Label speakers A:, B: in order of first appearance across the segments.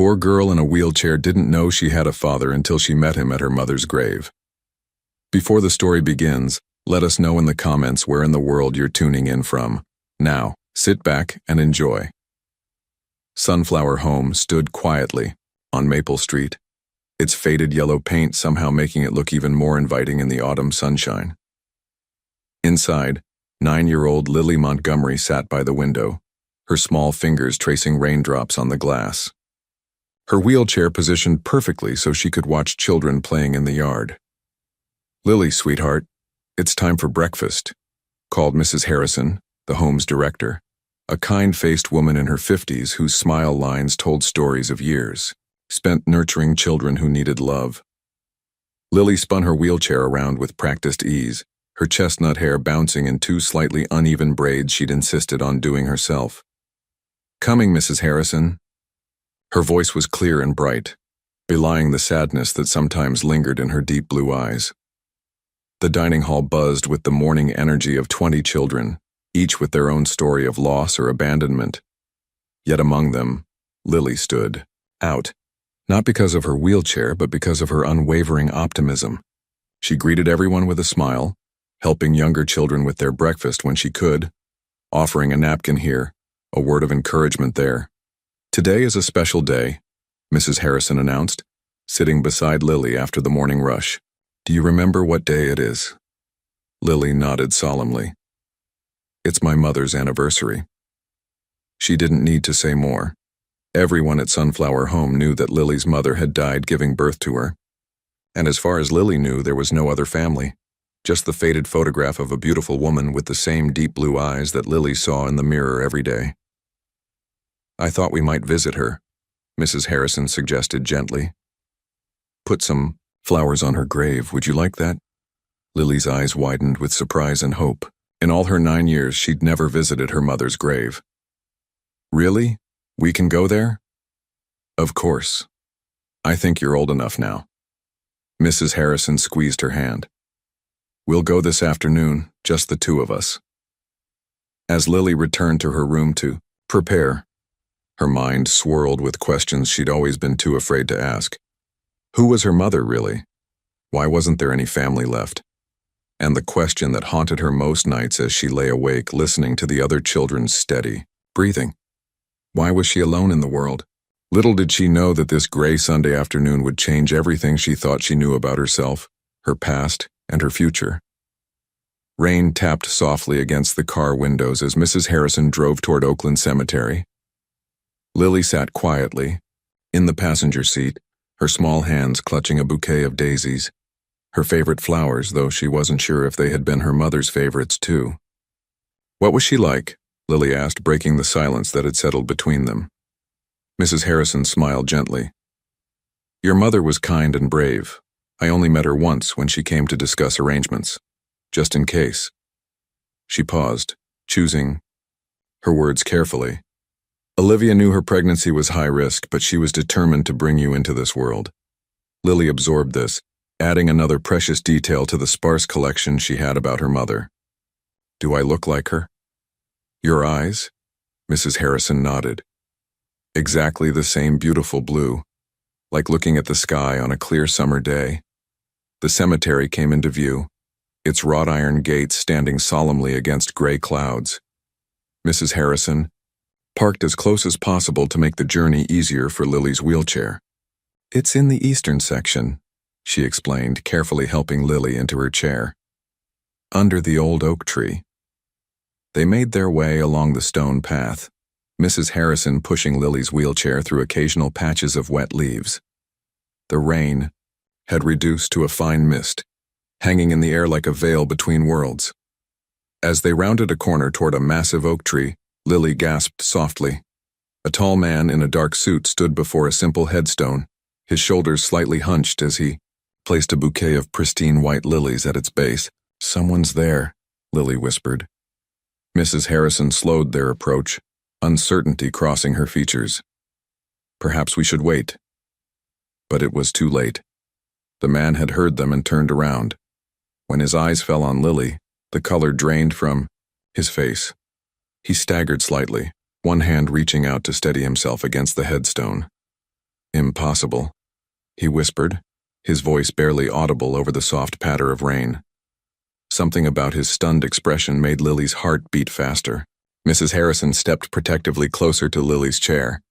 A: poor girl in a wheelchair didn't know she had a father until she met him at her mother's grave. Before the story begins, let us know in the comments where in the world you're tuning in from. Now, sit back and enjoy. Sunflower Home stood quietly on Maple Street, its faded yellow paint somehow making it look even more inviting in the autumn sunshine. Inside, 9-year-old Lily Montgomery sat by the window, her small fingers tracing raindrops on the glass. Her wheelchair positioned perfectly so she could watch children playing in the yard. "Lily, sweetheart, it's time for breakfast," called Mrs. Harrison, the home's director, a kind-faced woman in her 50s whose smile lines told stories of years spent nurturing children who needed love. Lily spun her wheelchair around with practiced ease, her chestnut hair bouncing in 2 slightly uneven braids she'd insisted on doing herself. "Coming, Mrs. Harrison." Her voice was clear and bright, belying the sadness that sometimes lingered in her deep blue eyes. The dining hall buzzed with the morning energy of 20 children, each with their own story of loss or abandonment. Yet among them, Lily stood out, not because of her wheelchair, but because of her unwavering optimism. She greeted everyone with a smile, helping younger children with their breakfast when she could, offering a napkin here, a word of encouragement there. "Today is a special day," Mrs. Harrison announced, sitting beside Lily after the morning rush. "Do you remember what day it is?" Lily nodded solemnly. "It's my mother's anniversary." She didn't need to say more. Everyone at Sunflower Home knew that Lily's mother had died giving birth to her. And as far as Lily knew, there was no other family, just the faded photograph of a beautiful woman with the same deep blue eyes that Lily saw in the mirror every day. "I thought we might visit her," Mrs. Harrison suggested gently. "Put some flowers on her grave, would you like that?" Lily's eyes widened with surprise and hope. In all her 9 years, she'd never visited her mother's grave. "Really? We can go there?" "Of course. I think you're old enough now." Mrs. Harrison squeezed her hand. "We'll go this afternoon, just the 2 of us." As Lily returned to her room to prepare, her mind swirled with questions she'd always been too afraid to ask. Who was her mother, really? Why wasn't there any family left? And the question that haunted her most nights as she lay awake listening to the other children's steady breathing. Why was she alone in the world? Little did she know that this gray Sunday afternoon would change everything she thought she knew about herself, her past, and her future. Rain tapped softly against the car windows as Mrs. Harrison drove toward Oakland Cemetery. Lily sat quietly, in the passenger seat, her small hands clutching a bouquet of daisies, her favorite flowers, though she wasn't sure if they had been her mother's favorites too. "What was she like?" Lily asked, breaking the silence that had settled between them. Mrs. Harrison smiled gently. "Your mother was kind and brave. I only met her once when she came to discuss arrangements, just in case." She paused, choosing her words carefully. "Olivia knew her pregnancy was high risk, but she was determined to bring you into this world." Lily absorbed this, adding another precious detail to the sparse collection she had about her mother. "Do I look like her?" "Your eyes?" Mrs. Harrison nodded. "Exactly the same beautiful blue, like looking at the sky on a clear summer day." The cemetery came into view, its wrought iron gates standing solemnly against gray clouds. Mrs. Harrison parked as close as possible to make the journey easier for Lily's wheelchair. "It's in the eastern section," she explained, carefully helping Lily into her chair. "Under the old oak tree." They made their way along the stone path, Mrs. Harrison pushing Lily's wheelchair through occasional patches of wet leaves. The rain had reduced to a fine mist, hanging in the air like a veil between worlds. As they rounded a corner toward a massive oak tree, Lily gasped softly. A tall man in a dark suit stood before a simple headstone, his shoulders slightly hunched as he placed a bouquet of pristine white lilies at its base. "Someone's there," Lily whispered. Mrs. Harrison slowed their approach, uncertainty crossing her features. "Perhaps we should wait." But it was too late. The man had heard them and turned around. When his eyes fell on Lily, the color drained from his face. He staggered slightly, one hand reaching out to steady himself against the headstone. Impossible, he whispered, his voice barely audible over the soft patter of rain. Something about his stunned expression made Lily's heart beat faster. Mrs. Harrison stepped protectively closer to Lily's chair.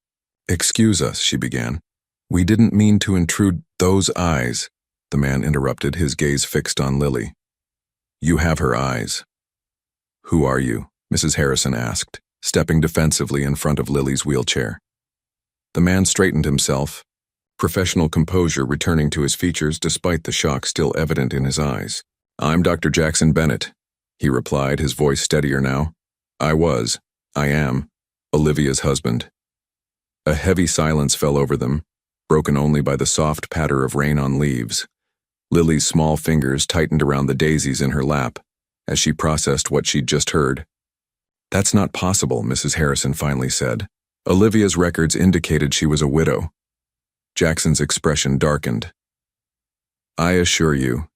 A: "Excuse us," she began. "We didn't mean to intrude." "Those eyes," the man interrupted, his gaze fixed on Lily. "You have her eyes." "Who are you?" Mrs. Harrison asked, stepping defensively in front of Lily's wheelchair. The man straightened himself, professional composure returning to his features despite the shock still evident in his eyes. "I'm Dr. Jackson Bennett," he replied, his voice steadier now. I am, Olivia's husband." A heavy silence fell over them, broken only by the soft patter of rain on leaves. Lily's small fingers tightened around the daisies in her lap as she processed what she'd just heard. "That's not possible," Mrs. Harrison finally said. "Olivia's records indicated she was a widow." Jackson's expression darkened. "I assure you,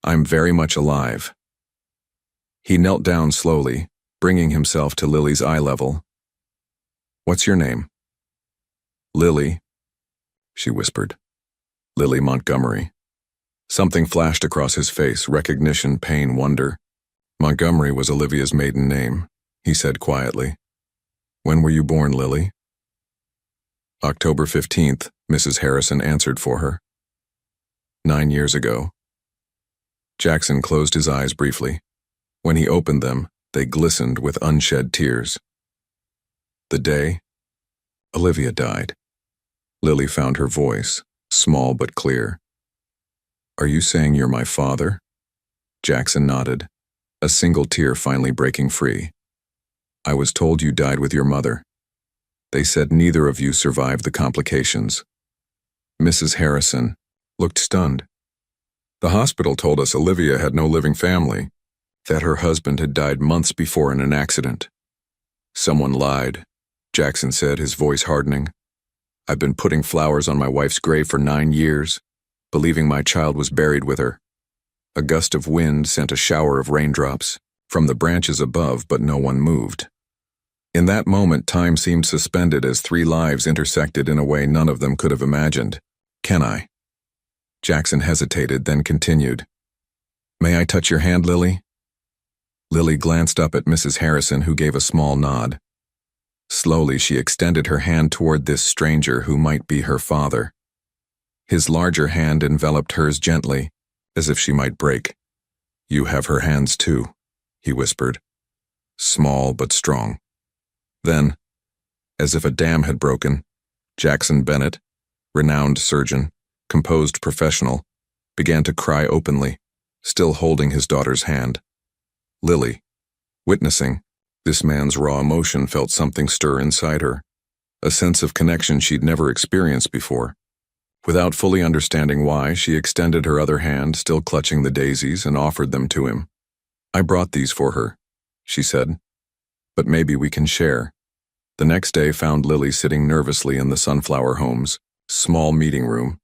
A: I'm very much alive." He knelt down slowly, bringing himself to Lily's eye level. "What's your name?" "Lily," she whispered. "Lily Montgomery." Something flashed across his face, recognition, pain, wonder. "Montgomery was Olivia's maiden name," he said quietly. "When were you born, Lily?" "October 15th, Mrs. Harrison answered for her. 9 years ago." Jackson closed his eyes briefly. When he opened them, they glistened with unshed tears. "The day Olivia died." Lily found her voice, small but clear. "Are you saying you're my father?" Jackson nodded, a single tear finally breaking free. "I was told you died with your mother. They said neither of you survived the complications." Mrs. Harrison looked stunned. "The hospital told us Olivia had no living family, that her husband had died months before in an accident." "Someone lied," Jackson said, his voice hardening. "I've been putting flowers on my wife's grave for 9 years, believing my child was buried with her." A gust of wind sent a shower of raindrops from the branches above, but no one moved. In that moment, time seemed suspended as 3 lives intersected in a way none of them could have imagined. "Can I?" Jackson hesitated, then continued. "May I touch your hand, Lily?" Lily glanced up at Mrs. Harrison, who gave a small nod. Slowly, she extended her hand toward this stranger who might be her father. His larger hand enveloped hers gently, as if she might break. "You have her hands too," he whispered. "Small but strong." Then, as if a dam had broken, Jackson Bennett, renowned surgeon, composed professional, began to cry openly, still holding his daughter's hand. Lily, witnessing this man's raw emotion, felt something stir inside her, a sense of connection she'd never experienced before. Without fully understanding why, she extended her other hand, still clutching the daisies, and offered them to him. "I brought these for her," she said. "But maybe we can share." The next day found Lily sitting nervously in the Sunflower Home's small meeting room.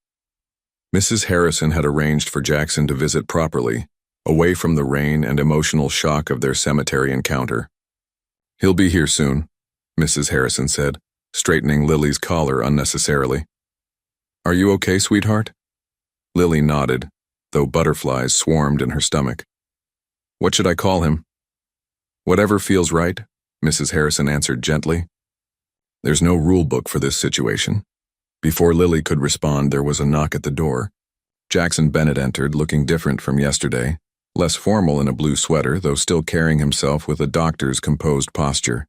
A: Mrs. Harrison had arranged for Jackson to visit properly, away from the rain and emotional shock of their cemetery encounter. "He'll be here soon," Mrs. Harrison said, straightening Lily's collar unnecessarily. "Are you okay, sweetheart?" Lily nodded, though butterflies swarmed in her stomach. "What should I call him?" "Whatever feels right," Mrs. Harrison answered gently. "There's no rule book for this situation." Before Lily could respond, there was a knock at the door. Jackson Bennett entered, looking different from yesterday, less formal in a blue sweater, though still carrying himself with a doctor's composed posture.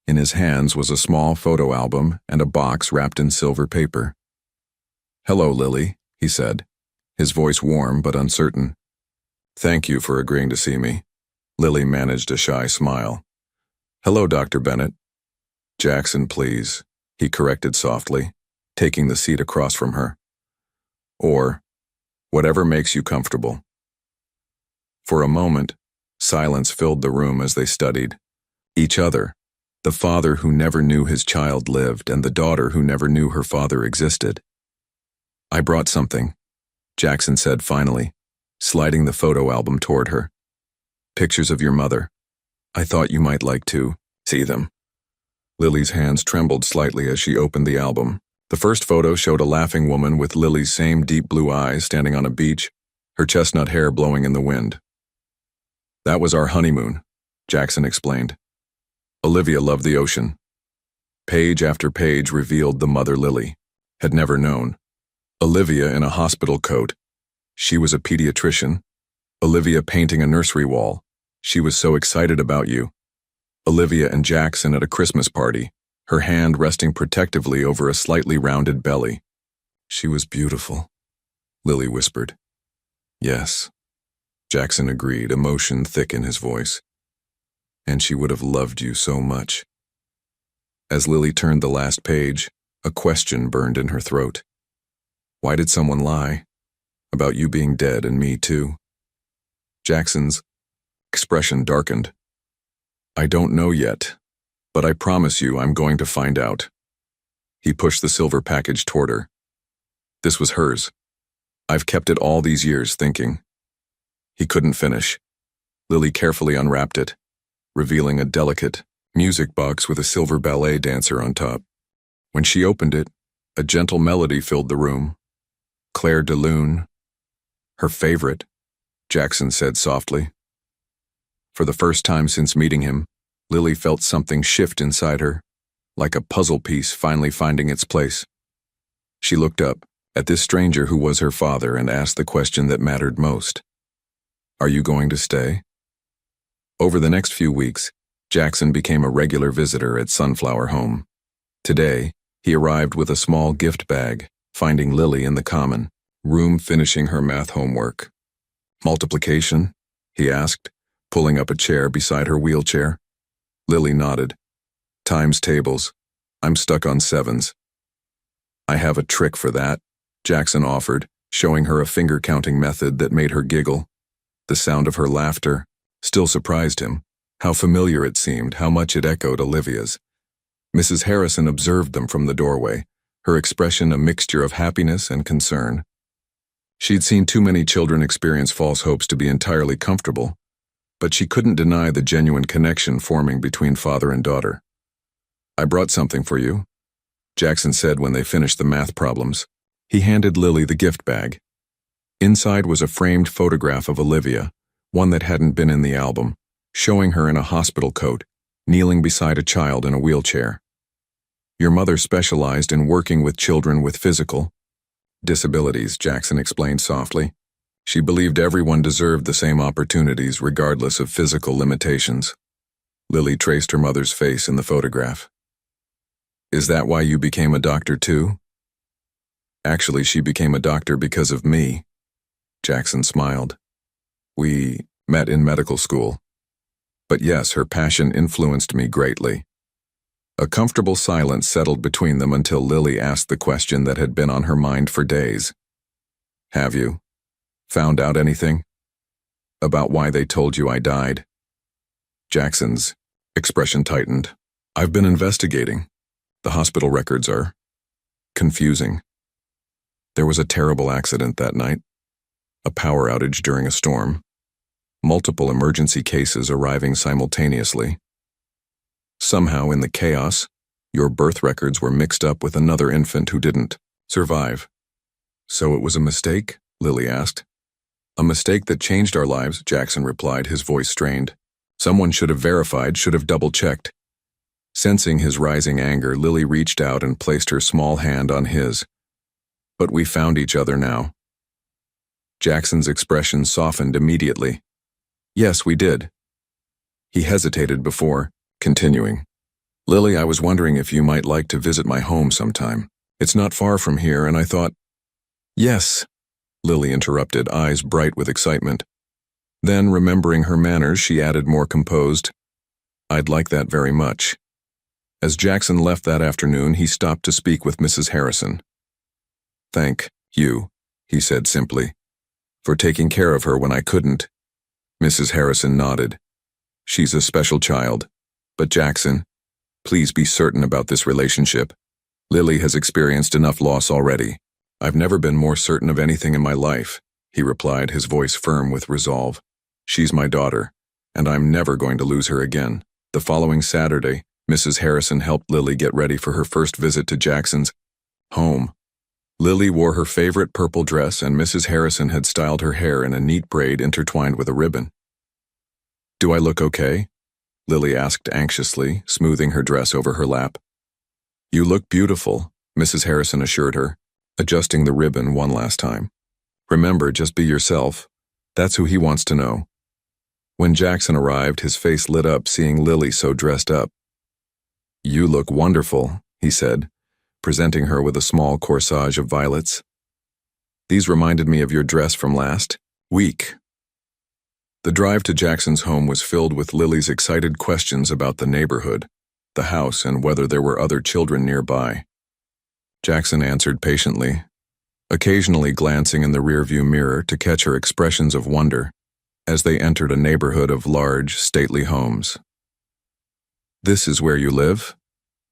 A: In his hands was a small photo album and a box wrapped in silver paper. "Hello, Lily," he said, his voice warm but uncertain. "Thank you for agreeing to see me." Lily managed a shy smile. "Hello, Dr. Bennett." "Jackson, please," he corrected softly, taking the seat across from her. "Or, whatever makes you comfortable." For a moment, silence filled the room as they studied each other, the father who never knew his child lived and the daughter who never knew her father existed. "I brought something," Jackson said finally, sliding the photo album toward her. "Pictures of your mother. I thought you might like to see them." Lily's hands trembled slightly as she opened the album, The first photo showed a laughing woman with Lily's same deep blue eyes standing on a beach, her chestnut hair blowing in the wind. That was our honeymoon, Jackson explained. Olivia loved the ocean. Page after page revealed the mother Lily had never known. Olivia in a hospital coat. She was a pediatrician. Olivia painting a nursery wall. She was so excited about you. Olivia and Jackson at a Christmas party, her hand resting protectively over a slightly rounded belly. She was beautiful, Lily whispered. Yes, Jackson agreed, emotion thick in his voice. And she would have loved you so much. As Lily turned the last page, a question burned in her throat. Why did someone lie? About you being dead and me too? Jackson's expression darkened. I don't know yet, but I promise you I'm going to find out. He pushed the silver package toward her. This was hers. I've kept it all these years thinking. He couldn't finish. Lily carefully unwrapped it, revealing a delicate music box with a silver ballet dancer on top. When she opened it, a gentle melody filled the room. Claire de Lune. Her favorite, Jackson said softly. For the first time since meeting him, Lily felt something shift inside her, like a puzzle piece finally finding its place. She looked up at this stranger who was her father and asked the question that mattered most. Are you going to stay? Over the next few weeks, Jackson became a regular visitor at Sunflower Home. Today, he arrived with a small gift bag, finding Lily in the common room finishing her math homework. Multiplication? He asked, pulling up a chair beside her wheelchair. Lily nodded. Times tables. I'm stuck on sevens. I have a trick for that, Jackson offered, showing her a finger-counting method that made her giggle. The sound of her laughter still surprised him. How familiar it seemed, how much it echoed Olivia's. Mrs. Harrison observed them from the doorway, her expression a mixture of happiness and concern. She'd seen too many children experience false hopes to be entirely comfortable, but she couldn't deny the genuine connection forming between father and daughter. I brought something for you, Jackson said when they finished the math problems. He handed Lily the gift bag. Inside was a framed photograph of Olivia, one that hadn't been in the album, showing her in a hospital coat, kneeling beside a child in a wheelchair. Your mother specialized in working with children with physical disabilities, Jackson explained softly. She believed everyone deserved the same opportunities regardless of physical limitations. Lily traced her mother's face in the photograph. Is that why you became a doctor too? Actually, she became a doctor because of me. Jackson smiled. We met in medical school. But yes, her passion influenced me greatly. A comfortable silence settled between them until Lily asked the question that had been on her mind for days. Have you found out anything about why they told you I died? Jackson's expression tightened. I've been investigating. The hospital records are confusing. There was a terrible accident that night. A power outage during a storm. Multiple emergency cases arriving simultaneously. Somehow in the chaos, your birth records were mixed up with another infant who didn't survive. So it was a mistake? Lily asked. A mistake that changed our lives, Jackson replied, his voice strained. Someone should have verified, should have double-checked. Sensing his rising anger, Lily reached out and placed her small hand on his. But we found each other now. Jackson's expression softened immediately. Yes, we did. He hesitated before continuing. Lily, I was wondering if you might like to visit my home sometime. It's not far from here, and I thought... Yes, Lily interrupted, eyes bright with excitement. Then, remembering her manners, she added more composed, I'd like that very much. As Jackson left that afternoon, he stopped to speak with Mrs. Harrison. Thank you, he said simply, for taking care of her when I couldn't. Mrs. Harrison nodded. She's a special child. But Jackson, please be certain about this relationship. Lily has experienced enough loss already. I've never been more certain of anything in my life, he replied, his voice firm with resolve. She's my daughter, and I'm never going to lose her again. The following Saturday, Mrs. Harrison helped Lily get ready for her first visit to Jackson's Home. Lily wore her favorite purple dress and Mrs. Harrison had styled her hair in a neat braid intertwined with a ribbon. "Do I look okay?" Lily asked anxiously, smoothing her dress over her lap. "You look beautiful," Mrs. Harrison assured her, adjusting the ribbon one last time. "Remember, just be yourself. That's who he wants to know." When Jackson arrived, his face lit up seeing Lily so dressed up. "You look wonderful," he said, presenting her with a small corsage of violets. "These reminded me of your dress from last week." The drive to Jackson's home was filled with Lily's excited questions about the neighborhood, the house, and whether there were other children nearby. Jackson answered patiently, occasionally glancing in the rearview mirror to catch her expressions of wonder as they entered a neighborhood of large, stately homes. "This is where you live?"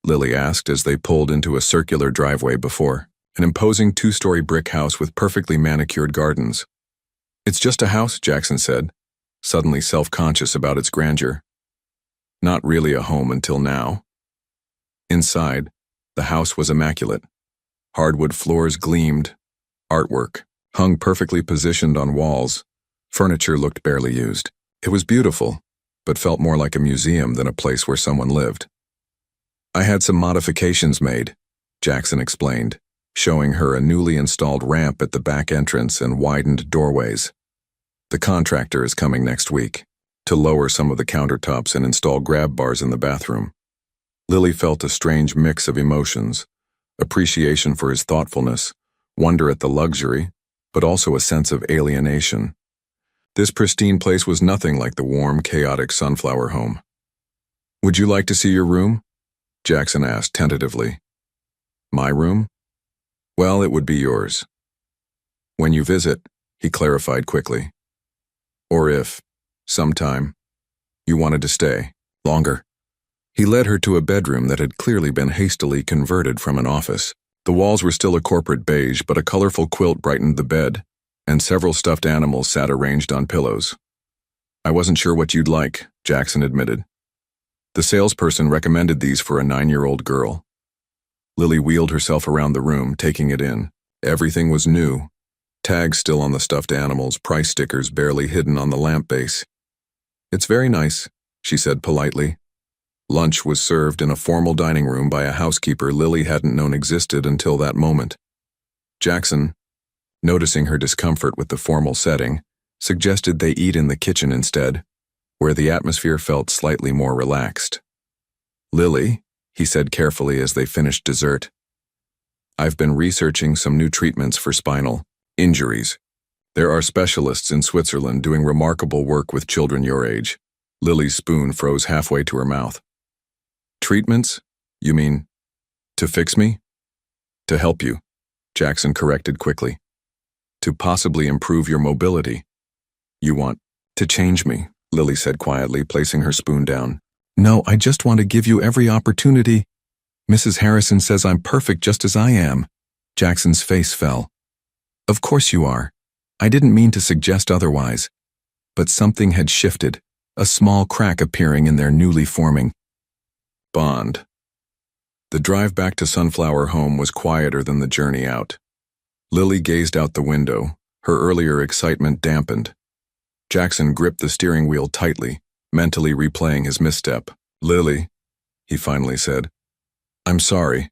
A: Lily asked as they pulled into a circular driveway before an imposing two-story brick house with perfectly manicured gardens. "It's just a house," Jackson said, suddenly self-conscious about its grandeur. Not really a home until now. Inside, the house was immaculate. Hardwood floors gleamed. Artwork hung perfectly positioned on walls. Furniture looked barely used. It was beautiful, but felt more like a museum than a place where someone lived. "I had some modifications made," Jackson explained, showing her a newly installed ramp at the back entrance and widened doorways. "The contractor is coming next week to lower some of the countertops and install grab bars in the bathroom." Lily felt a strange mix of emotions, appreciation for his thoughtfulness, wonder at the luxury, but also a sense of alienation. This pristine place was nothing like the warm, chaotic Sunflower home. "Would you like to see your room?" Jackson asked tentatively. "My room? Well, it would be yours. When you visit," he clarified quickly. "Or if, sometime, you wanted to stay longer." He led her to a bedroom that had clearly been hastily converted from an office. The walls were still a corporate beige, but a colorful quilt brightened the bed, and several stuffed animals sat arranged on pillows. "I wasn't sure what you'd like," Jackson admitted. "The salesperson recommended these for a 9-year-old girl." Lily wheeled herself around the room, taking it in. Everything was new. Tags still on the stuffed animals, price stickers barely hidden on the lamp base. "It's very nice," she said politely. Lunch was served in a formal dining room by a housekeeper Lily hadn't known existed until that moment. Jackson, noticing her discomfort with the formal setting, suggested they eat in the kitchen instead, where the atmosphere felt slightly more relaxed. "Lily," he said carefully as they finished dessert, "I've been researching some new treatments for spinal injuries. There are specialists in Switzerland doing remarkable work with children your age." Lily's spoon froze halfway to her mouth. "Treatments? You mean, to fix me?" "To help you," Jackson corrected quickly. "To possibly improve your mobility." "You want to change me," Lily said quietly, placing her spoon down. "No, I just want to give you every opportunity. Mrs. Harrison says I'm perfect just as I am." Jackson's face fell. "Of course you are. I didn't mean to suggest otherwise." But something had shifted, a small crack appearing in their newly forming bond. The drive back to Sunflower home was quieter than the journey out. Lily gazed out the window, her earlier excitement dampened. Jackson gripped the steering wheel tightly, mentally replaying his misstep. "Lily," he finally said, "I'm sorry.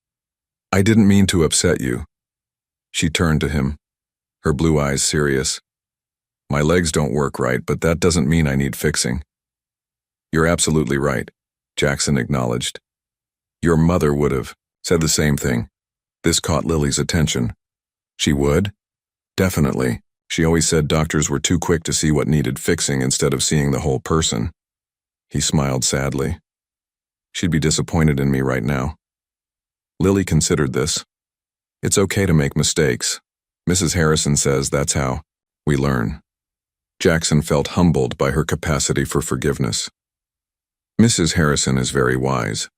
A: I didn't mean to upset you." She turned to him, her blue eyes serious. "My legs don't work right, but that doesn't mean I need fixing." "You're absolutely right," Jackson acknowledged. "Your mother would have said the same thing." This caught Lily's attention. "She would?" "Definitely. She always said doctors were too quick to see what needed fixing instead of seeing the whole person." He smiled sadly. "She'd be disappointed in me right now." Lily considered this. "It's okay to make mistakes. Mrs. Harrison says that's how we learn." Jackson felt humbled by her capacity for forgiveness. Mrs. Harrison is very wise.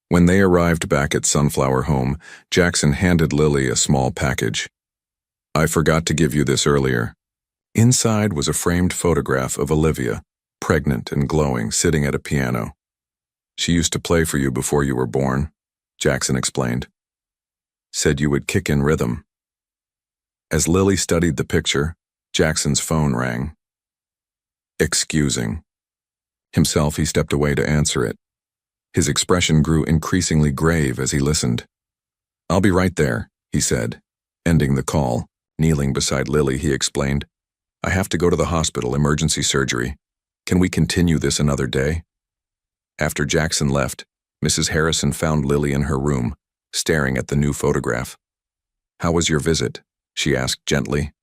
A: When they arrived back at Sunflower home, Jackson handed Lily a small package. "I forgot to give you this earlier." Inside was a framed photograph of Olivia, pregnant and glowing, sitting at a piano. "She used to play for you before you were born," Jackson explained. said you would kick in rhythm. As Lily studied the picture, Jackson's phone rang. Excusing himself, he stepped away to answer it. His expression grew increasingly grave as he listened. "I'll be right there," he said, ending the call. Kneeling beside Lily, he explained, "I have to go to the hospital, emergency surgery. Can we continue this another day?" After Jackson left, Mrs. Harrison found Lily in her room, staring at the new photograph. "How was your visit?" she asked gently.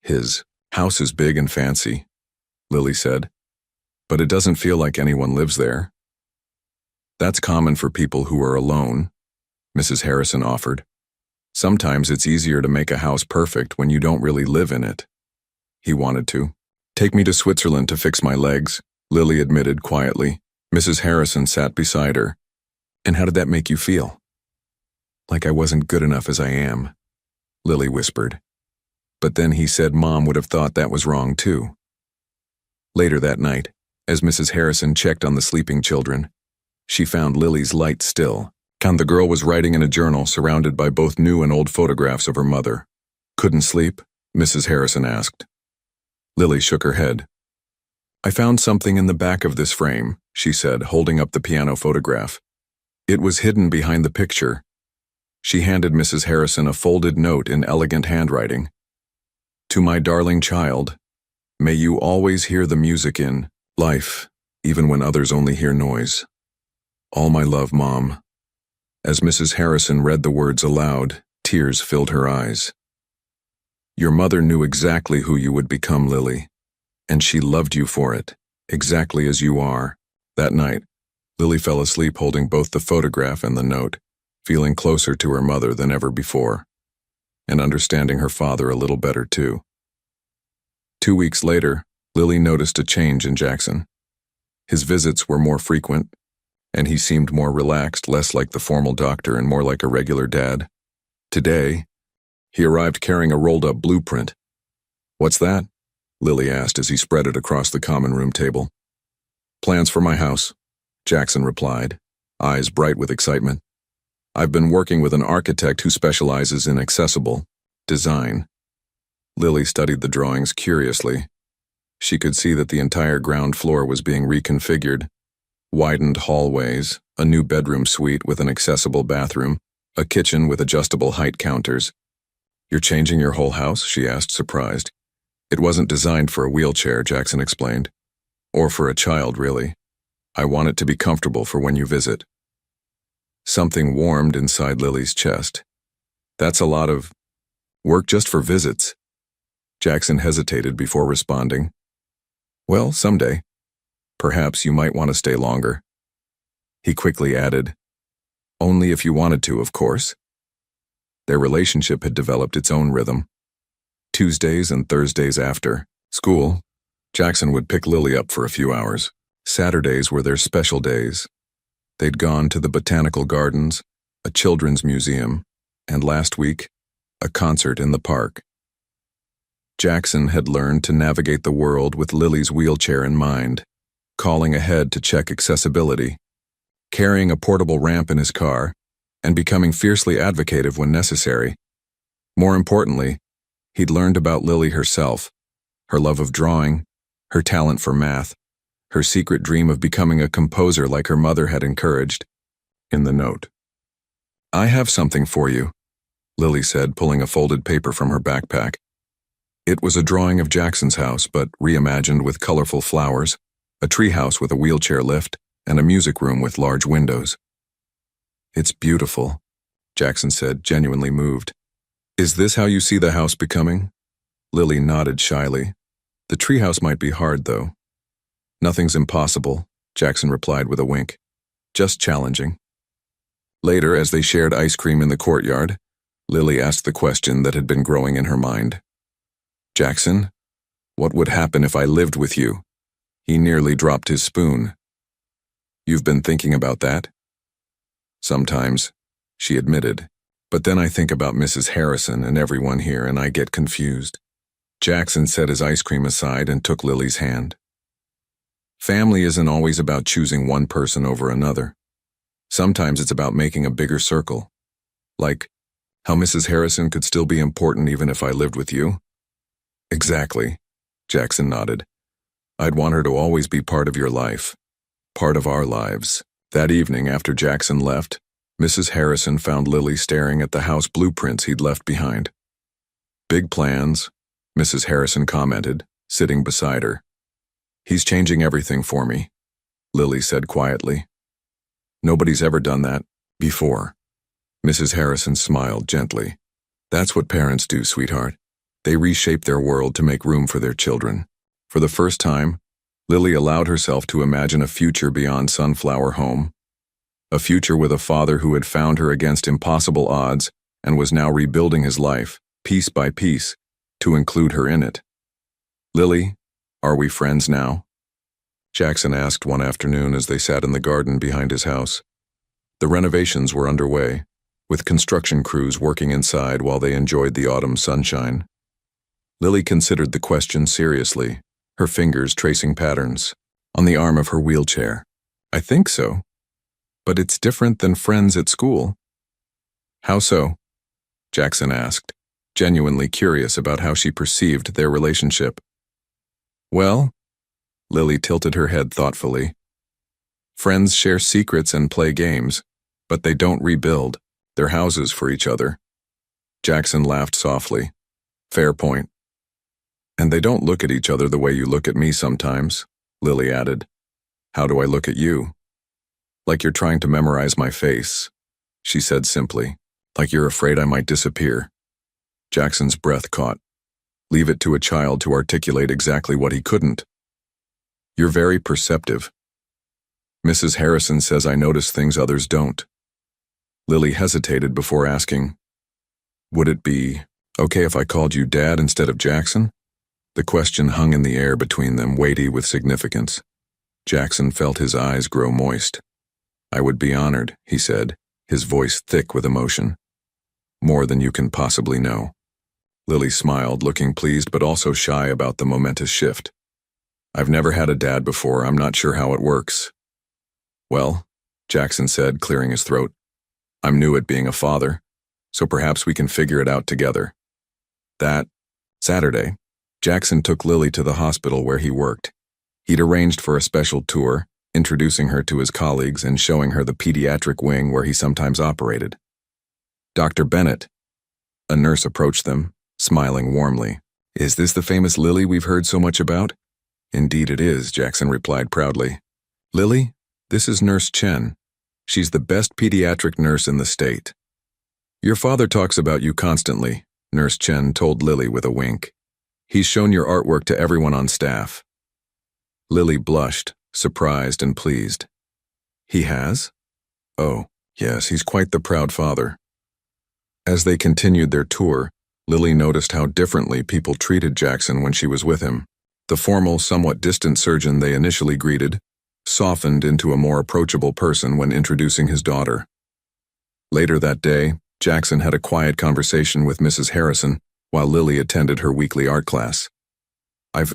A: "His house is big and fancy," Lily said, "but it doesn't feel like anyone lives there." "That's common for people who are alone," Mrs. Harrison offered. "Sometimes it's easier to make a house perfect when you don't really live in it." He wanted to. "Take me to Switzerland to fix my legs," Lily admitted quietly. Mrs. Harrison sat beside her. "And how did that make you feel?" "Like I wasn't good enough as I am," Lily whispered. But then he said Mom would have thought that was wrong too. Later that night, as Mrs. Harrison checked on the sleeping children, she found Lily's light still, and the girl was writing in a journal surrounded by both new and old photographs of her mother. "Couldn't sleep?" Mrs. Harrison asked. Lily shook her head. "I found something in the back of this frame," she said, holding up the piano photograph. It was hidden behind the picture. She handed Mrs. Harrison a folded note in elegant handwriting. "To my darling child, may you always hear the music in life, even when others only hear noise. All my love, Mom." As Mrs. Harrison read the words aloud, tears filled her eyes. "Your mother knew exactly who you would become, Lily, and she loved you for it, exactly as you are." That night, Lily fell asleep holding both the photograph and the note, feeling closer to her mother than ever before, and understanding her father a little better too. 2 weeks later, Lily noticed a change in Jackson. His visits were more frequent, and he seemed more relaxed, less like the formal doctor and more like a regular dad. Today, he arrived carrying a rolled-up blueprint. "What's that?" Lily asked as he spread it across the common room table. "Plans for my house," Jackson replied, eyes bright with excitement. "I've been working with an architect who specializes in accessible design." Lily studied the drawings curiously. She could see that the entire ground floor was being reconfigured. Widened hallways, a new bedroom suite with an accessible bathroom, a kitchen with adjustable height counters. "You're changing your whole house?" she asked, surprised. "It wasn't designed for a wheelchair," Jackson explained. "Or for a child, really. I want it to be comfortable for when you visit." Something warmed inside Lily's chest. "That's a lot of work just for visits." Jackson hesitated before responding. "Well, someday. Perhaps you might want to stay longer." He quickly added, "Only if you wanted to, of course." Their relationship had developed its own rhythm. Tuesdays and Thursdays after school, Jackson would pick Lily up for a few hours. Saturdays were their special days. They'd gone to the botanical gardens, a children's museum, and last week, a concert in the park. Jackson had learned to navigate the world with Lily's wheelchair in mind, calling ahead to check accessibility, carrying a portable ramp in his car, and becoming fiercely advocative when necessary. More importantly, he'd learned about Lily herself, her love of drawing, her talent for math, her secret dream of becoming a composer like her mother had encouraged. In the note, "I have something for you," Lily said, pulling a folded paper from her backpack. It was a drawing of Jackson's house, but reimagined with colorful flowers, a treehouse with a wheelchair lift, and a music room with large windows. "It's beautiful," Jackson said, genuinely moved. "Is this how you see the house becoming?" Lily nodded shyly. "The treehouse might be hard, though." "Nothing's impossible," Jackson replied with a wink. "Just challenging." Later, as they shared ice cream in the courtyard, Lily asked the question that had been growing in her mind. "Jackson, what would happen if I lived with you?" He nearly dropped his spoon. "You've been thinking about that?" "Sometimes," she admitted. "But then I think about Mrs. Harrison and everyone here and I get confused." Jackson set his ice cream aside and took Lily's hand. "Family isn't always about choosing one person over another. Sometimes it's about making a bigger circle. Like How Mrs. Harrison could still be important even if I lived with you? Exactly, Jackson nodded. I'd want her to always be part of your life. Part of our lives. That evening, after Jackson left, Mrs. Harrison found Lily staring at the house blueprints he'd left behind. Big plans, Mrs. Harrison commented, sitting beside her. He's changing everything for me, Lily said quietly. Nobody's ever done that before. Mrs. Harrison smiled gently. That's what parents do, sweetheart. They reshape their world to make room for their children. For the first time, Lily allowed herself to imagine a future beyond Sunflower Home. A future with a father who had found her against impossible odds and was now rebuilding his life, piece by piece, to include her in it. Lily, are we friends now? Jackson asked one afternoon as they sat in the garden behind his house. The renovations were underway, with construction crews working inside while they enjoyed the autumn sunshine. Lily considered the question seriously, her fingers tracing patterns on the arm of her wheelchair. I think so. But it's different than friends at school. How so? Jackson asked, genuinely curious about how she perceived their relationship. Well, Lily tilted her head thoughtfully. Friends share secrets and play games, but they don't rebuild their houses for each other. Jackson laughed softly. Fair point. And they don't look at each other the way you look at me sometimes, Lily added. How do I look at you? Like you're trying to memorize my face, she said simply. Like you're afraid I might disappear. Jackson's breath caught. Leave it to a child to articulate exactly what he couldn't. You're very perceptive. Mrs. Harrison says I notice things others don't. Lily hesitated before asking, would it be okay if I called you Dad instead of Jackson? The question hung in the air between them, weighty with significance. Jackson felt his eyes grow moist. I would be honored, he said, his voice thick with emotion. More than you can possibly know. Lily smiled, looking pleased but also shy about the momentous shift. I've never had a dad before, I'm not sure how it works. Well, Jackson said, clearing his throat, I'm new at being a father, so perhaps we can figure it out together. That Saturday, Jackson took Lily to the hospital where he worked. He'd arranged for a special tour, introducing her to his colleagues and showing her the pediatric wing where he sometimes operated. Dr. Bennett, a nurse, approached them, smiling warmly. Is this the famous Lily we've heard so much about? Indeed it is, Jackson replied proudly. Lily, this is Nurse Chen. She's the best pediatric nurse in the state. Your father talks about you constantly, Nurse Chen told Lily with a wink. He's shown your artwork to everyone on staff. Lily blushed, surprised and pleased. He has? Oh, yes, he's quite the proud father. As they continued their tour, Lily noticed how differently people treated Jackson when she was with him. The formal, somewhat distant surgeon they initially greeted softened into a more approachable person when introducing his daughter. Later that day, Jackson had a quiet conversation with Mrs. Harrison while Lily attended her weekly art class. I've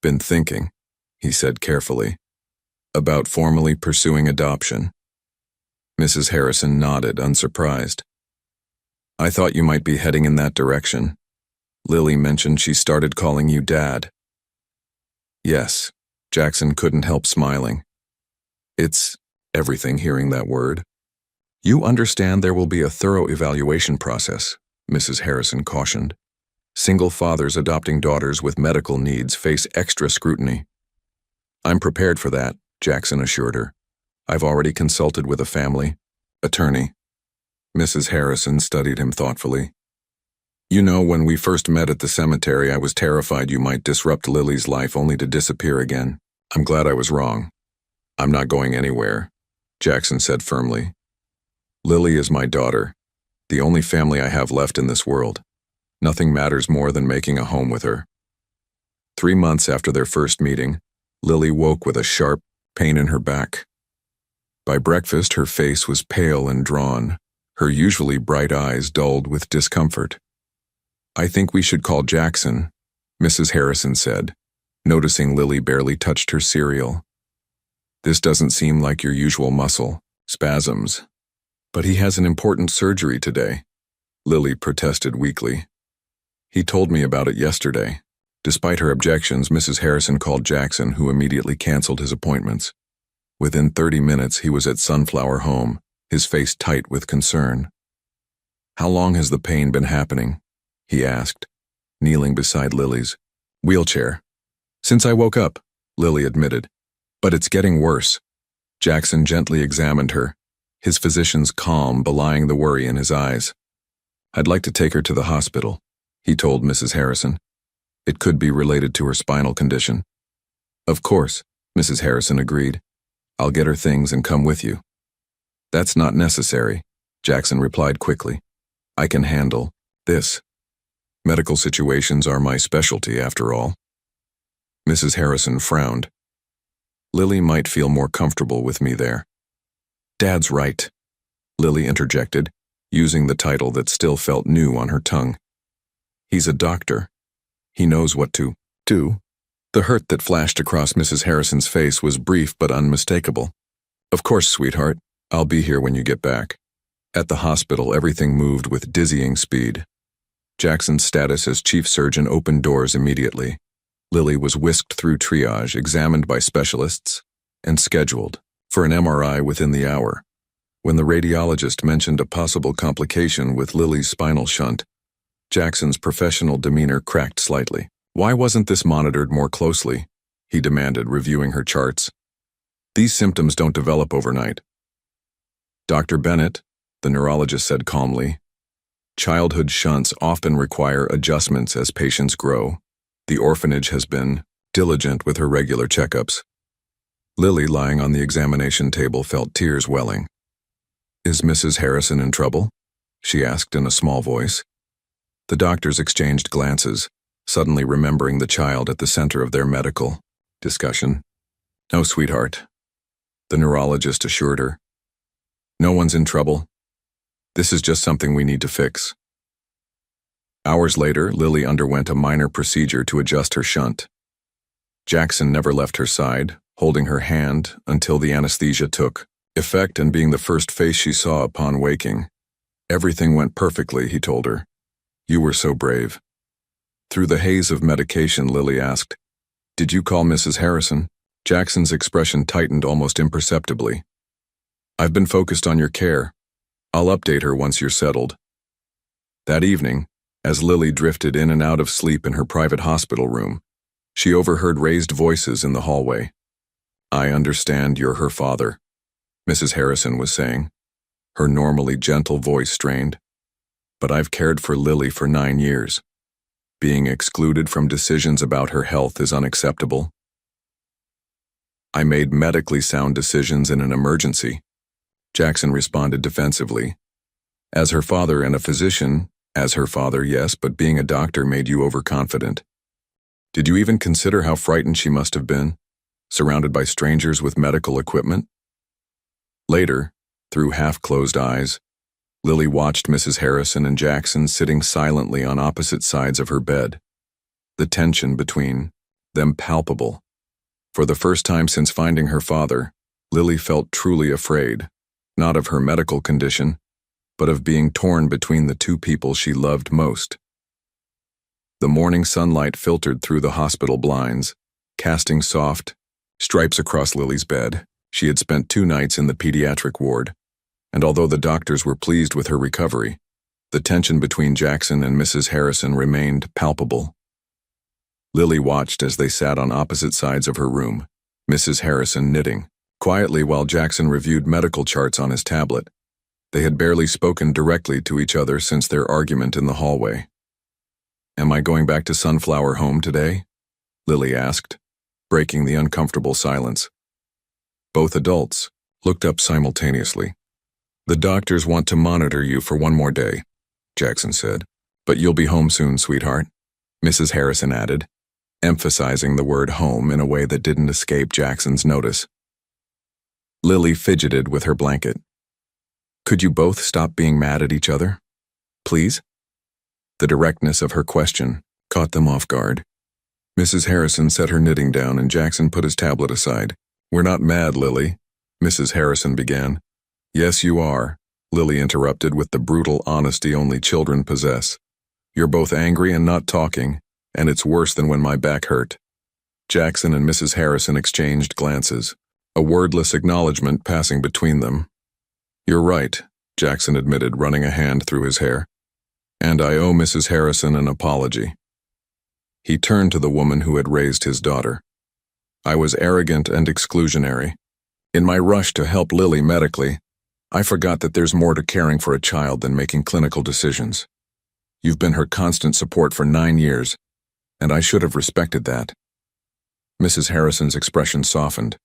A: been thinking, he said carefully, about formally pursuing adoption. Mrs. Harrison nodded, unsurprised. I thought you might be heading in that direction. Lily mentioned she started calling you Dad. Yes, Jackson couldn't help smiling. It's everything hearing that word. You understand there will be a thorough evaluation process, Mrs. Harrison cautioned. Single fathers adopting daughters with medical needs face extra scrutiny. I'm prepared for that, Jackson assured her. I've already consulted with a family attorney. Mrs. Harrison studied him thoughtfully. You know, when we first met at the cemetery, I was terrified you might disrupt Lily's life only to disappear again. I'm glad I was wrong. I'm not going anywhere, Jackson said firmly. Lily is my daughter, the only family I have left in this world. Nothing matters more than making a home with her. 3 months after their first meeting, Lily woke with a sharp pain in her back. By breakfast, her face was pale and drawn, her usually bright eyes dulled with discomfort. I think we should call Jackson, Mrs. Harrison said, noticing Lily barely touched her cereal. This doesn't seem like your usual muscle spasms. But he has an important surgery today. Lily protested weakly. He told me about it yesterday. Despite her objections, Mrs. Harrison called Jackson, who immediately canceled his appointments. Within 30 minutes, he was at Sunflower Home, his face tight with concern. "How long has the pain been happening?" he asked, kneeling beside Lily's wheelchair. "Since I woke up," Lily admitted. "But it's getting worse." Jackson gently examined her, his physician's calm belying the worry in his eyes. "I'd like to take her to the hospital," he told Mrs. Harrison. "It could be related to her spinal condition." "Of course," Mrs. Harrison agreed. "I'll get her things and come with you." "That's not necessary," Jackson replied quickly. "I can handle this. Medical situations are my specialty, after all." Mrs. Harrison frowned. "Lily might feel more comfortable with me there." "Dad's right," Lily interjected, using the title that still felt new on her tongue. "He's a doctor. He knows what to do." The hurt that flashed across Mrs. Harrison's face was brief but unmistakable. "Of course, sweetheart. I'll be here when you get back." At the hospital, everything moved with dizzying speed. Jackson's status as chief surgeon opened doors immediately. Lily was whisked through triage, examined by specialists, and scheduled for an MRI within the hour. When the radiologist mentioned a possible complication with Lily's spinal shunt, Jackson's professional demeanor cracked slightly. "Why wasn't this monitored more closely?" he demanded, reviewing her charts. "These symptoms don't develop overnight." "Dr. Bennett," the neurologist said calmly, "childhood shunts often require adjustments as patients grow. The orphanage has been diligent with her regular checkups." Lily, lying on the examination table, felt tears welling. "Is Mrs. Harrison in trouble?" she asked in a small voice. The doctors exchanged glances, suddenly remembering the child at the center of their medical discussion. "No, sweetheart," the neurologist assured her. "No one's in trouble. This is just something we need to fix." Hours later, Lily underwent a minor procedure to adjust her shunt. Jackson never left her side, holding her hand until the anesthesia took effect and being the first face she saw upon waking. "Everything went perfectly," he told her. "You were so brave." Through the haze of medication, Lily asked, "Did you call Mrs. Harrison?" Jackson's expression tightened almost imperceptibly. "I've been focused on your care. I'll update her once you're settled." That evening, as Lily drifted in and out of sleep in her private hospital room, she overheard raised voices in the hallway. "I understand you're her father," Mrs. Harrison was saying, her normally gentle voice strained. "But I've cared for Lily for 9 years. Being excluded from decisions about her health is unacceptable. I made medically sound decisions in an emergency," Jackson responded defensively. "As her father and a physician, as her father, yes, but being a doctor made you overconfident. Did you even consider how frightened she must have been, surrounded by strangers with medical equipment?" Later, through half-closed eyes, Lily watched Mrs. Harrison and Jackson sitting silently on opposite sides of her bed, the tension between them palpable. For the first time since finding her father, Lily felt truly afraid, not of her medical condition, but of being torn between the two people she loved most. The morning sunlight filtered through the hospital blinds, casting soft stripes across Lily's bed. She had spent 2 nights in the pediatric ward, and although the doctors were pleased with her recovery, the tension between Jackson and Mrs. Harrison remained palpable. Lily watched as they sat on opposite sides of her room, Mrs. Harrison knitting quietly while Jackson reviewed medical charts on his tablet. They had barely spoken directly to each other since their argument in the hallway. "Am I going back to Sunflower Home today?" Lily asked, breaking the uncomfortable silence. Both adults looked up simultaneously. "The doctors want to monitor you for 1 more day," Jackson said. "But you'll be home soon, sweetheart," Mrs. Harrison added, emphasizing the word home in a way that didn't escape Jackson's notice. Lily fidgeted with her blanket. "Could you both stop being mad at each other? Please?" The directness of her question caught them off guard. Mrs. Harrison set her knitting down and Jackson put his tablet aside. "We're not mad, Lily," Mrs. Harrison began. "Yes, you are," Lily interrupted with the brutal honesty only children possess. "You're both angry and not talking, and it's worse than when my back hurt." Jackson and Mrs. Harrison exchanged glances, a wordless acknowledgement passing between them. "You're right," Jackson admitted, running a hand through his hair. "And I owe Mrs. Harrison an apology." He turned to the woman who had raised his daughter. "I was arrogant and exclusionary. In my rush to help Lily medically, I forgot that there's more to caring for a child than making clinical decisions. You've been her constant support for 9 years, and I should have respected that." Mrs. Harrison's expression softened.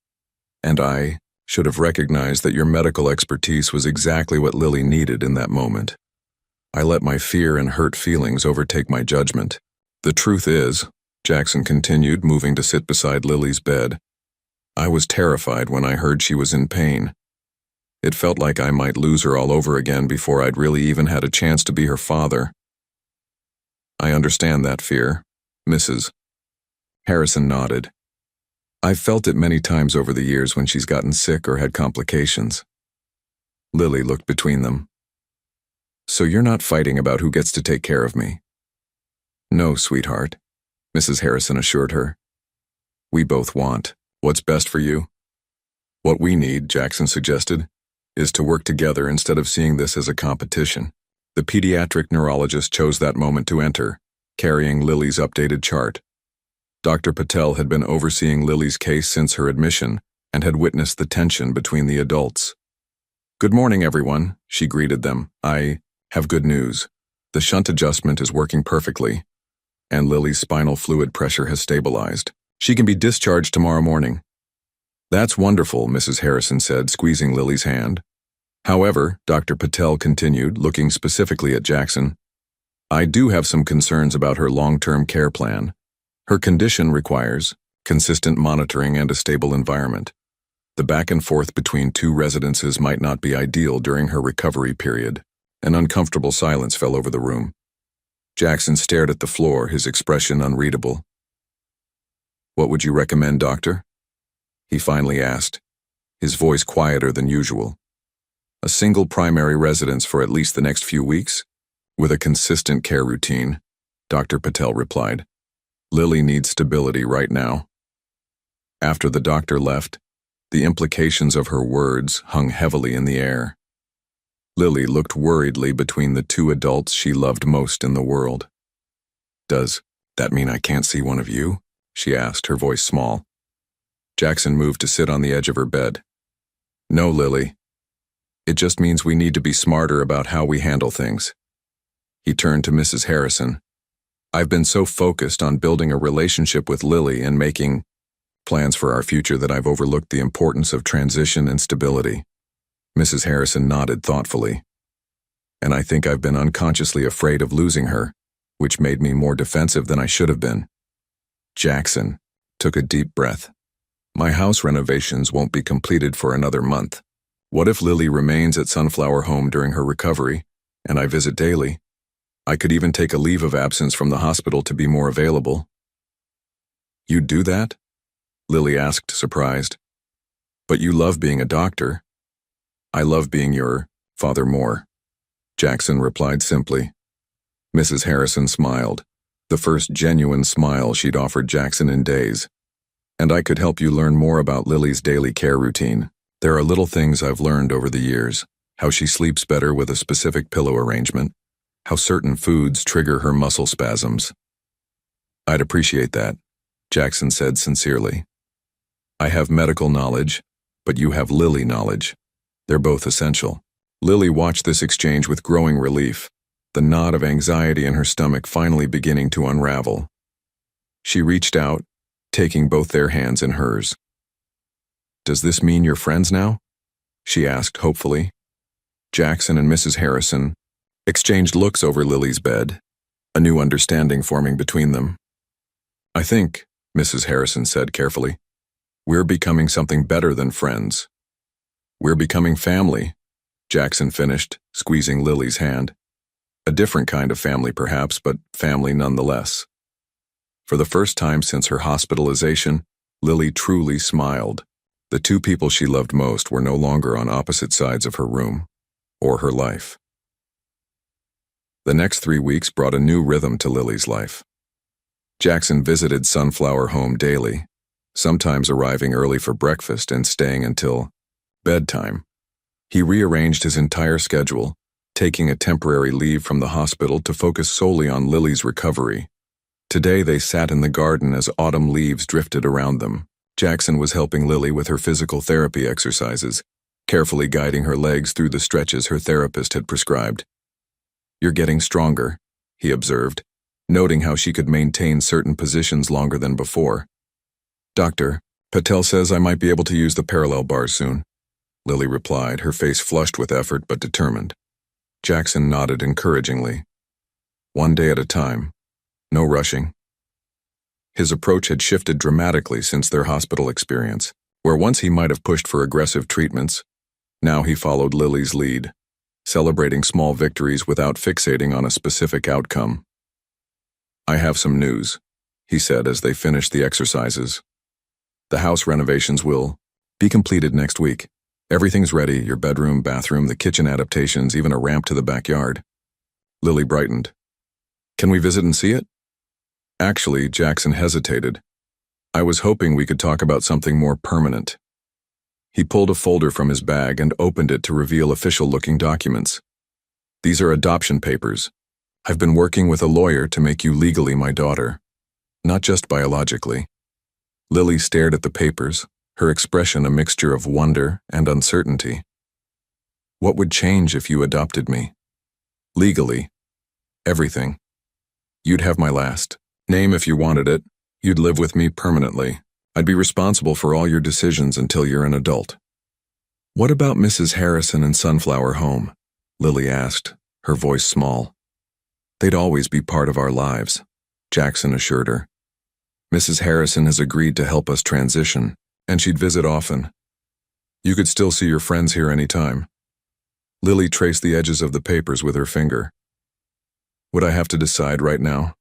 A: "And I should have recognized that your medical expertise was exactly what Lily needed in that moment. I let my fear and hurt feelings overtake my judgment. The truth is," Jackson continued, moving to sit beside Lily's bed, "I was terrified when I heard she was in pain. It felt like I might lose her all over again before I'd really even had a chance to be her father." "I understand that fear, Mrs. Harrison nodded. "I've felt it many times over the years when she's gotten sick or had complications." Lily looked between them. "So you're not fighting about who gets to take care of me?" "No, sweetheart," Mrs. Harrison assured her. "We both want what's best for you. What we need," Jackson suggested, "is to work together instead of seeing this as a competition." The pediatric neurologist chose that moment to enter, carrying Lily's updated chart. Dr. Patel had been overseeing Lily's case since her admission and had witnessed the tension between the adults. "Good morning, everyone," she greeted them. "I have good news. The shunt adjustment is working perfectly, and Lily's spinal fluid pressure has stabilized. She can be discharged tomorrow morning." "That's wonderful," Mrs. Harrison said, squeezing Lily's hand. "However," Dr. Patel continued, looking specifically at Jackson, "I do have some concerns about her long-term care plan. Her condition requires consistent monitoring and a stable environment. The back and forth between 2 residences might not be ideal during her recovery period." An uncomfortable silence fell over the room. Jackson stared at the floor, his expression unreadable. "What would you recommend, doctor?" he finally asked, his voice quieter than usual. "A single primary residence for at least the next few weeks, with a consistent care routine," Dr. Patel replied. "Lily needs stability right now." After the doctor left, the implications of her words hung heavily in the air. Lily looked worriedly between the 2 adults she loved most in the world. "Does that mean I can't see one of you?" she asked, her voice small. Jackson moved to sit on the edge of her bed. "No, Lily. It just means we need to be smarter about how we handle things." He turned to Mrs. Harrison. "I've been so focused on building a relationship with Lily and making plans for our future that I've overlooked the importance of transition and stability." Mrs. Harrison nodded thoughtfully. "And I think I've been unconsciously afraid of losing her, which made me more defensive than I should have been." Jackson took a deep breath. "My house renovations won't be completed for another month. What if Lily remains at Sunflower Home during her recovery, and I visit daily? I could even take a leave of absence from the hospital to be more available." "You'd do that?" Lily asked, surprised. "But you love being a doctor." "I love being your father more," Jackson replied simply. Mrs. Harrison smiled, the first genuine smile she'd offered Jackson in days. "And I could help you learn more about Lily's daily care routine. There are little things I've learned over the years, how she sleeps better with a specific pillow arrangement, how certain foods trigger her muscle spasms." "I'd appreciate that," Jackson said sincerely. "I have medical knowledge, but you have Lily knowledge. They're both essential." Lily watched this exchange with growing relief, the knot of anxiety in her stomach finally beginning to unravel. She reached out, taking both their hands in hers. "Does this mean you're friends now?" she asked hopefully. Jackson and Mrs. Harrison exchanged looks over Lily's bed, a new understanding forming between them. "I think," Mrs. Harrison said carefully, "we're becoming something better than friends. We're becoming family," Jackson finished, squeezing Lily's hand. "A different kind of family perhaps, but family nonetheless." For the first time since her hospitalization, Lily truly smiled. The 2 people she loved most were no longer on opposite sides of her room. or her life. The next 3 weeks brought a new rhythm to Lily's life. Jackson visited Sunflower home daily, sometimes arriving early for breakfast and staying until bedtime. He rearranged his entire schedule, taking a temporary leave from the hospital to focus solely on Lily's recovery. Today they sat in the garden as autumn leaves drifted around them. Jackson was helping Lily with her physical therapy exercises, carefully guiding her legs through the stretches her therapist had prescribed. "You're getting stronger," he observed, noting how she could maintain certain positions longer than before. "Doctor, Patel says I might be able to use the parallel bars soon," Lily replied, her face flushed with effort but determined. Jackson nodded encouragingly. "One day at a time. No rushing." His approach had shifted dramatically since their hospital experience, where once he might have pushed for aggressive treatments. Now he followed Lily's lead, celebrating small victories without fixating on a specific outcome. "I have some news," he said as they finished the exercises. "The house renovations will be completed next week. Everything's ready, your bedroom, bathroom, the kitchen adaptations, even a ramp to the backyard." Lily brightened. "Can we visit and see it?" Actually, Jackson hesitated. "I was hoping we could talk about something more permanent." He pulled a folder from his bag and opened it to reveal official-looking documents. "These are adoption papers. I've been working with a lawyer to make you legally my daughter, not just biologically." Lily stared at the papers, her expression a mixture of wonder and uncertainty. "What would change if you adopted me?" "Legally, everything. You'd have my last name if you wanted it. You'd live with me permanently. I'd be responsible for all your decisions until you're an adult." "What about Mrs. Harrison and Sunflower home?" Lily asked, her voice small. "They'd always be part of our lives," Jackson assured her. "Mrs. Harrison has agreed to help us transition, and she'd visit often. You could still see your friends here any time." Lily traced the edges of the papers with her finger. "Would I have to decide right now?"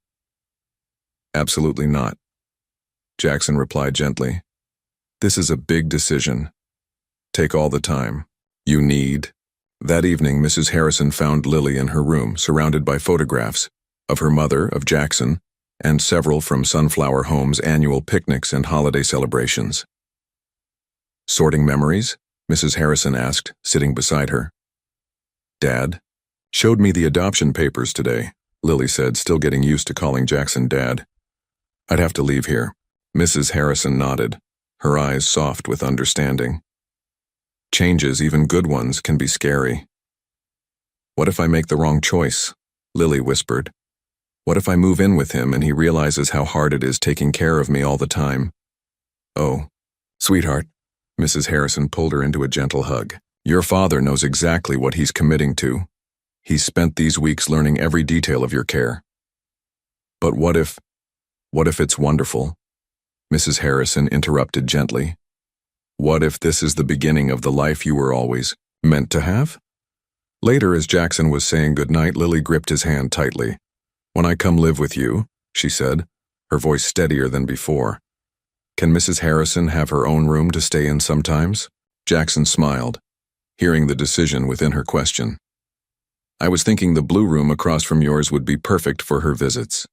A: "Absolutely not," Jackson replied gently. "This is a big decision. Take all the time you need." That evening, Mrs. Harrison found Lily in her room, surrounded by photographs of her mother, of Jackson, and several from Sunflower Home's annual picnics and holiday celebrations. "Sorting memories?" Mrs. Harrison asked, sitting beside her. "Dad showed me the adoption papers today," Lily said, still getting used to calling Jackson Dad. "I'd have to leave here." Mrs. Harrison nodded, her eyes soft with understanding. "Changes, even good ones, can be scary." "What if I make the wrong choice?" Lily whispered. "What if I move in with him and he realizes how hard it is taking care of me all the time?" "Oh, sweetheart," Mrs. Harrison pulled her into a gentle hug. "Your father knows exactly what he's committing to. He's spent these weeks learning every detail of your care." "But what if it's wonderful?" Mrs. Harrison interrupted gently. "What if this is the beginning of the life you were always meant to have?" Later, as Jackson was saying goodnight, Lily gripped his hand tightly. "When I come live with you," she said, her voice steadier than before, "can Mrs. Harrison have her own room to stay in sometimes?" Jackson smiled, hearing the decision within her question. "I was thinking the blue room across from yours would be perfect for her visits."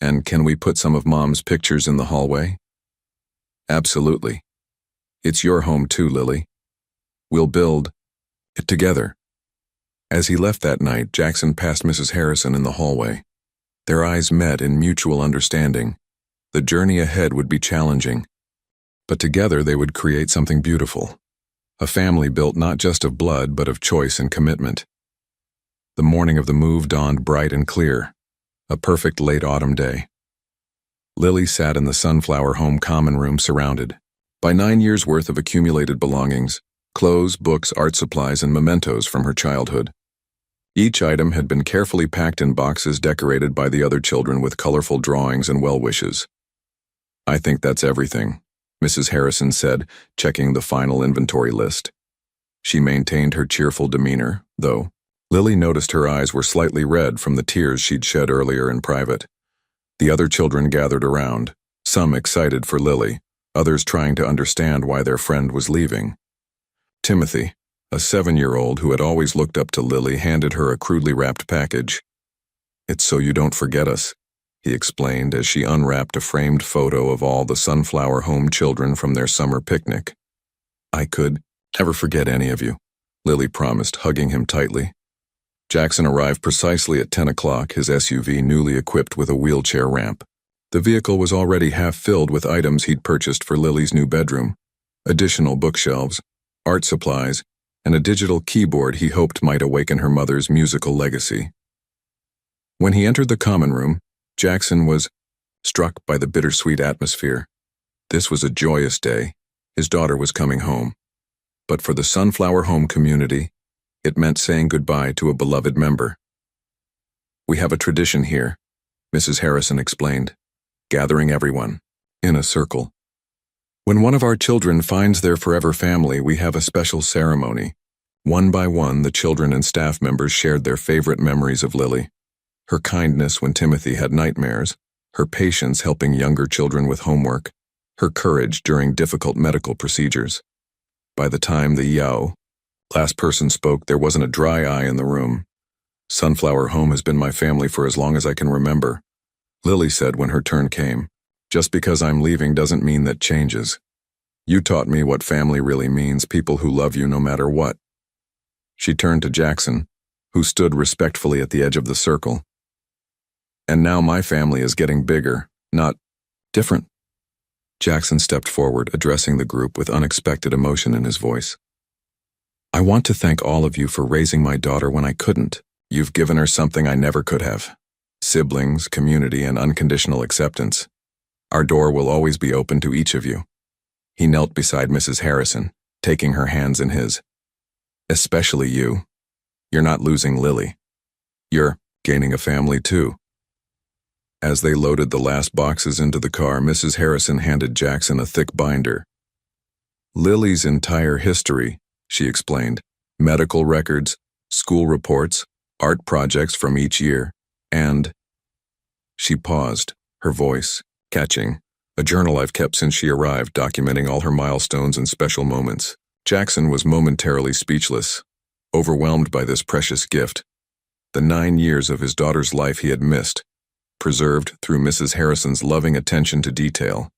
A: "And can we put some of Mom's pictures in the hallway?" "Absolutely. It's your home too, Lily. We'll build it together." As he left that night, Jackson passed Mrs. Harrison in the hallway. Their eyes met in mutual understanding. The journey ahead would be challenging, but together they would create something beautiful. A family built not just of blood, but of choice and commitment. The morning of the move dawned bright and clear, a perfect late autumn day. Lily sat in the Sunflower home common room, surrounded by 9 years' worth of accumulated belongings, clothes, books, art supplies, and mementos from her childhood. Each item had been carefully packed in boxes decorated by the other children with colorful drawings and well-wishes. "I think that's everything," Mrs. Harrison said, checking the final inventory list. She maintained her cheerful demeanor, though Lily noticed her eyes were slightly red from the tears she'd shed earlier in private. The other children gathered around, some excited for Lily, others trying to understand why their friend was leaving. "Timothy," A 7-year-old who had always looked up to Lily handed her a crudely wrapped package. "It's so you don't forget us," he explained as she unwrapped a framed photo of all the Sunflower Home children from their summer picnic. "I could never forget any of you," Lily promised, hugging him tightly. Jackson arrived precisely at 10 o'clock, his SUV newly equipped with a wheelchair ramp. The vehicle was already half filled with items he'd purchased for Lily's new bedroom: additional bookshelves, art supplies, and a digital keyboard he hoped might awaken her mother's musical legacy. When he entered the common room, Jackson was struck by the bittersweet atmosphere. This was a joyous day. His daughter was coming home. But for the Sunflower Home community, it meant saying goodbye to a beloved member. "We have a tradition here," Mrs. Harrison explained, gathering everyone in a circle. "When one of our children finds their forever family, we have a special ceremony." One by one, the children and staff members shared their favorite memories of Lily. Her kindness when Timothy had nightmares, her patience helping younger children with homework, her courage during difficult medical procedures. By the time the last person spoke, there wasn't a dry eye in the room. "Sunflower Home has been my family for as long as I can remember," Lily said when her turn came. "Just because I'm leaving doesn't mean that changes. You taught me what family really means, people who love you no matter what." She turned to Jackson, who stood respectfully at the edge of the circle. "And now my family is getting bigger, not different." Jackson stepped forward, addressing the group with unexpected emotion in his voice. "I want to thank all of you for raising my daughter when I couldn't. You've given her something I never could have: siblings, community, and unconditional acceptance. Our door will always be open to each of you." He knelt beside Mrs. Harrison, taking her hands in his. "Especially you. You're not losing Lily. You're gaining a family too." As they loaded the last boxes into the car, Mrs. Harrison handed Jackson a thick binder. "Lily's entire history," she explained: "medical records, school reports, art projects from each year, and—" She paused, her voice catching. "A journal I've kept since she arrived, documenting all her milestones and special moments." Jackson was momentarily speechless, overwhelmed by this precious gift. The 9 years of his daughter's life he had missed, preserved through Mrs. Harrison's loving attention to detail.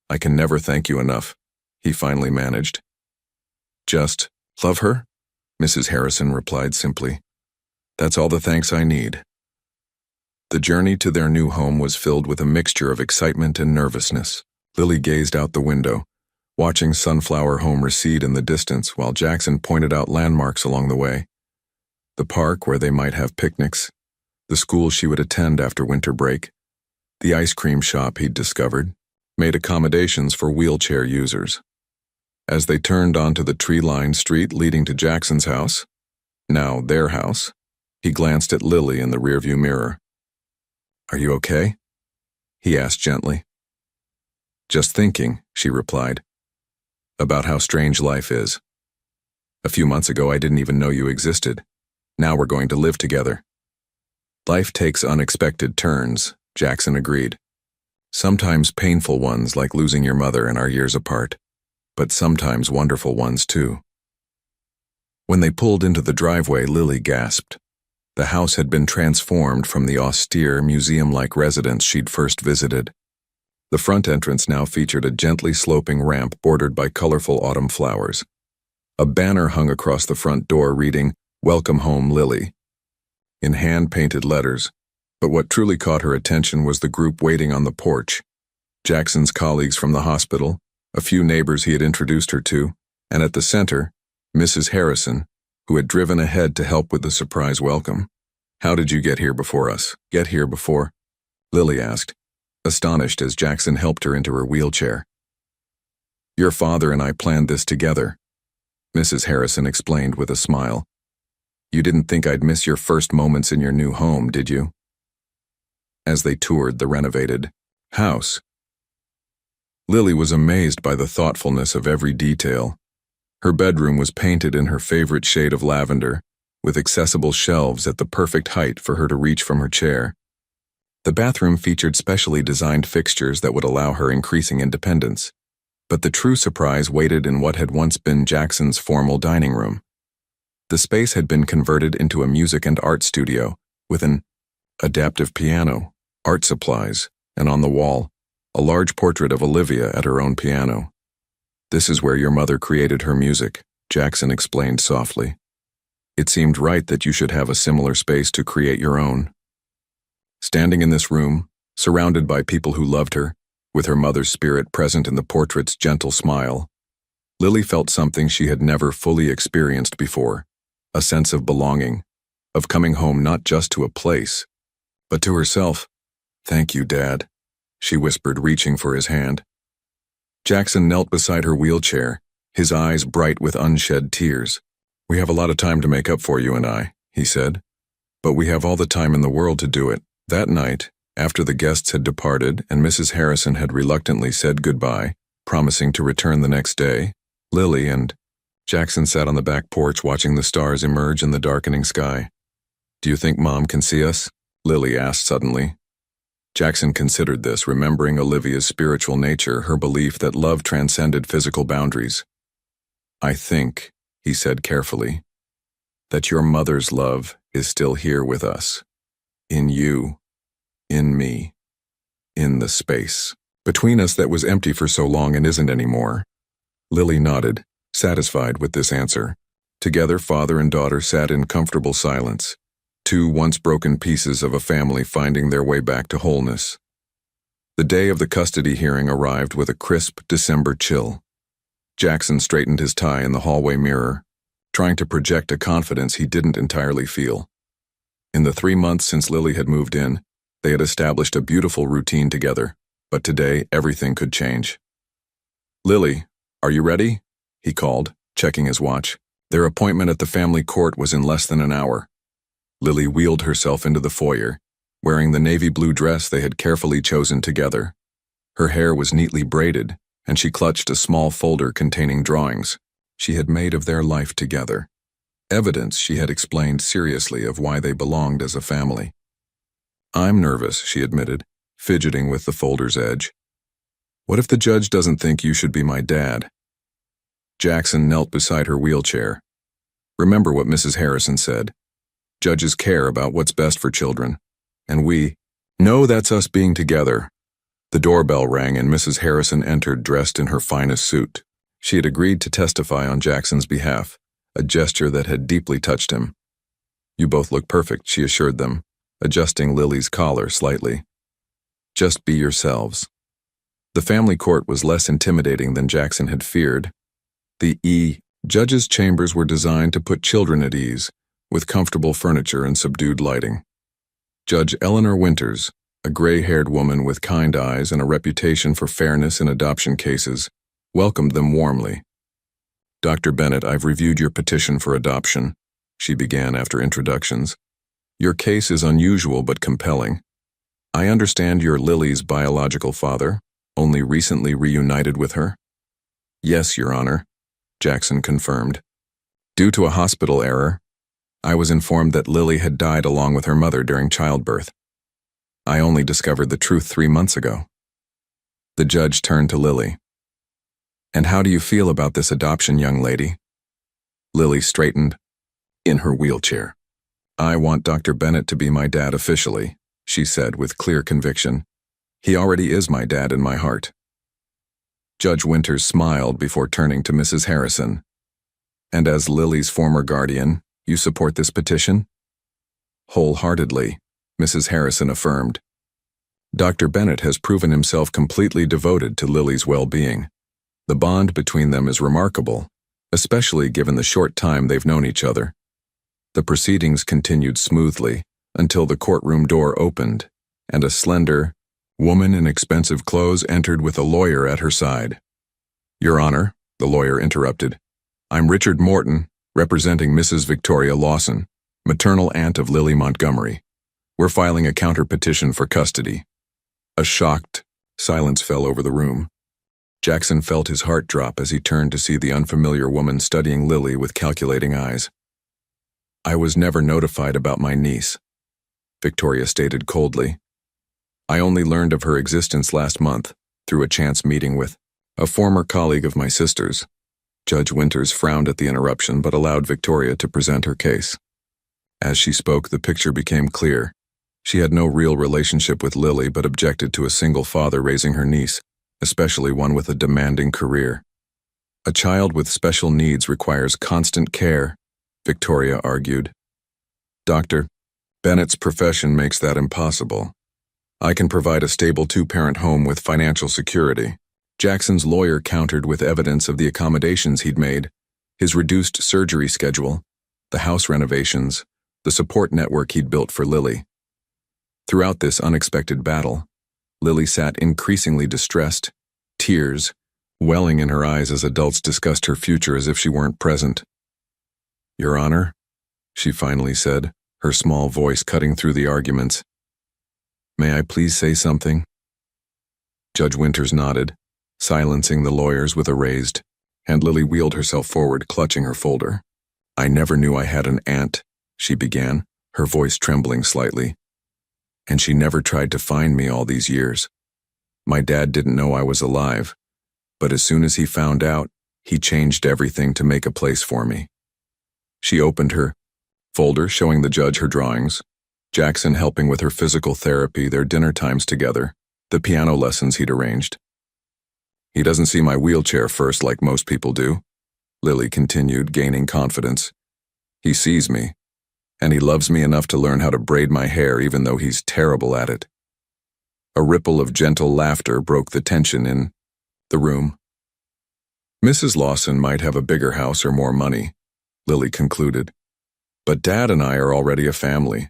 A: "I can never thank you enough," he finally managed. "Just love her?" Mrs. Harrison replied simply. "That's all the thanks I need." The journey to their new home was filled with a mixture of excitement and nervousness. Lily gazed out the window, watching Sunflower Home recede in the distance while Jackson pointed out landmarks along the way. The park where they might have picnics, the school she would attend after winter break, the ice cream shop he'd discovered, made accommodations for wheelchair users. As they turned onto the tree-lined street leading to Jackson's house, now their house, he glanced at Lily in the rearview mirror. "Are you okay?" he asked gently. "Just thinking," she replied, "about how strange life is. A few months ago I didn't even know you existed. Now we're going to live together." "Life takes unexpected turns," Jackson agreed. "Sometimes painful ones like losing your mother and our years apart, but sometimes wonderful ones too." When they pulled into the driveway, Lily gasped. The house had been transformed from the austere, museum-like residence she'd first visited. The front entrance now featured a gently sloping ramp bordered by colorful autumn flowers. A banner hung across the front door reading, "Welcome home, Lily," in hand-painted letters, but what truly caught her attention was the group waiting on the porch. Jackson's colleagues from the hospital, a few neighbors he had introduced her to, and at the center, Mrs. Harrison, who had driven ahead to help with the surprise welcome. "How did you get here before us?" "Get here before?" Lily asked, astonished as Jackson helped her into her wheelchair. "Your father and I planned this together," Mrs. Harrison explained with a smile. "You didn't think I'd miss your first moments in your new home, did you?" As they toured the renovated house, Lily was amazed by the thoughtfulness of every detail. Her bedroom was painted in her favorite shade of lavender, with accessible shelves at the perfect height for her to reach from her chair. The bathroom featured specially designed fixtures that would allow her increasing independence, But the true surprise waited in what had once been Jackson's formal dining room. The space had been converted into a music and art studio, with an adaptive piano, art supplies, and on the wall, a large portrait of Olivia at her own piano. "This is where your mother created her music," Jackson explained softly. "It seemed right that you should have a similar space to create your own." Standing in this room, surrounded by people who loved her, with her mother's spirit present in the portrait's gentle smile, Lily felt something she had never fully experienced before, a sense of belonging, of coming home not just to a place, but to herself. "Thank you, Dad," she whispered, reaching for his hand. Jackson knelt beside her wheelchair, his eyes bright with unshed tears. "We have a lot of time to make up for you and I," he said. "But we have all the time in the world to do it." That night, after the guests had departed and Mrs. Harrison had reluctantly said goodbye, promising to return the next day, Lily and Jackson sat on the back porch watching the stars emerge in the darkening sky. "Do you think Mom can see us?" Lily asked suddenly. Jackson considered this, remembering Olivia's spiritual nature, her belief that love transcended physical boundaries. "I think," he said carefully, "that your mother's love is still here with us. In you, in me, in the space between us that was empty for so long and isn't anymore." Lily nodded, satisfied with this answer. Together, father and daughter sat in comfortable silence, two once broken pieces of a family finding their way back to wholeness. The day of the custody hearing arrived with a crisp December chill. Jackson straightened his tie in the hallway mirror, trying to project a confidence he didn't entirely feel. In the 3 months since Lily had moved in, they had established a beautiful routine together, but today everything could change. "Lily, are you ready?" he called, checking his watch. Their appointment at the family court was in less than an hour. Lily wheeled herself into the foyer, wearing the navy blue dress they had carefully chosen together. Her hair was neatly braided, and she clutched a small folder containing drawings she had made of their life together. Evidence, she had explained seriously, of why they belonged as a family. "I'm nervous," she admitted, fidgeting with the folder's edge. "What if the judge doesn't think you should be my dad?" Jackson knelt beside her wheelchair. "Remember what Mrs. Harrison said. Judges care about what's best for children. And we know that's us being together." The doorbell rang and Mrs. Harrison entered dressed in her finest suit. She had agreed to testify on Jackson's behalf, a gesture that had deeply touched him. "You both look perfect," she assured them, adjusting Lily's collar slightly. "Just be yourselves." The family court was less intimidating than Jackson had feared. The judges' chambers were designed to put children at ease, with comfortable furniture and subdued lighting. Judge Eleanor Winters, a gray-haired woman with kind eyes and a reputation for fairness in adoption cases, welcomed them warmly. "Dr. Bennett, I've reviewed your petition for adoption," she began after introductions. "Your case is unusual but compelling. I understand you're Lily's biological father, only recently reunited with her?" "Yes, Your Honor," Jackson confirmed. "Due to a hospital error, I was informed that Lily had died along with her mother during childbirth. I only discovered the truth 3 months ago." The judge turned to Lily. "And how do you feel about this adoption, young lady?" Lily straightened in her wheelchair. "I want Dr. Bennett to be my dad officially," she said with clear conviction. "He already is my dad in my heart." Judge Winters smiled before turning to Mrs. Harrison. "And as Lily's former guardian, you support this petition?" "Wholeheartedly," Mrs. Harrison affirmed. "Dr. Bennett has proven himself completely devoted to Lily's well-being. The bond between them is remarkable, especially given the short time they've known each other." The proceedings continued smoothly until the courtroom door opened, and a slender woman in expensive clothes entered with a lawyer at her side. "Your Honor," the lawyer interrupted, "I'm Richard Morton, representing Mrs. Victoria Lawson, maternal aunt of Lily Montgomery. We're filing a counter-petition for custody." A shocked silence fell over the room. Jackson felt his heart drop as he turned to see the unfamiliar woman studying Lily with calculating eyes. "I was never notified about my niece," Victoria stated coldly. "I only learned of her existence last month, through a chance meeting with A former colleague of my sister's. Judge Winters frowned at the interruption but allowed Victoria to present her case. As she spoke, the picture became clear. She had no real relationship with Lily but objected to a single father raising her niece, especially one with a demanding career. A child with special needs requires constant care, Victoria argued. Dr. Bennett's profession makes that impossible. I can provide a stable two-parent home with financial security. Jackson's lawyer countered with evidence of the accommodations he'd made, his reduced surgery schedule, the house renovations, the support network he'd built for Lily. Throughout this unexpected battle, Lily sat increasingly distressed, tears welling in her eyes as adults discussed her future as if she weren't present. Your Honor, she finally said, her small voice cutting through the arguments. May I please say something? Judge Winters nodded, silencing the lawyers with a raised, and Lily wheeled herself forward, clutching her folder. I never knew I had an aunt, she began, her voice trembling slightly. And she never tried to find me all these years. My dad didn't know I was alive, but as soon as he found out, he changed everything to make a place for me. She opened her folder, showing the judge her drawings, Jackson helping with her physical therapy, their dinner times together, the piano lessons he'd arranged. He doesn't see my wheelchair first like most people do, Lily continued, gaining confidence. He sees me, and he loves me enough to learn how to braid my hair even though he's terrible at it. A ripple of gentle laughter broke the tension in the room. Mrs. Lawson might have a bigger house or more money, Lily concluded, but Dad and I are already a family.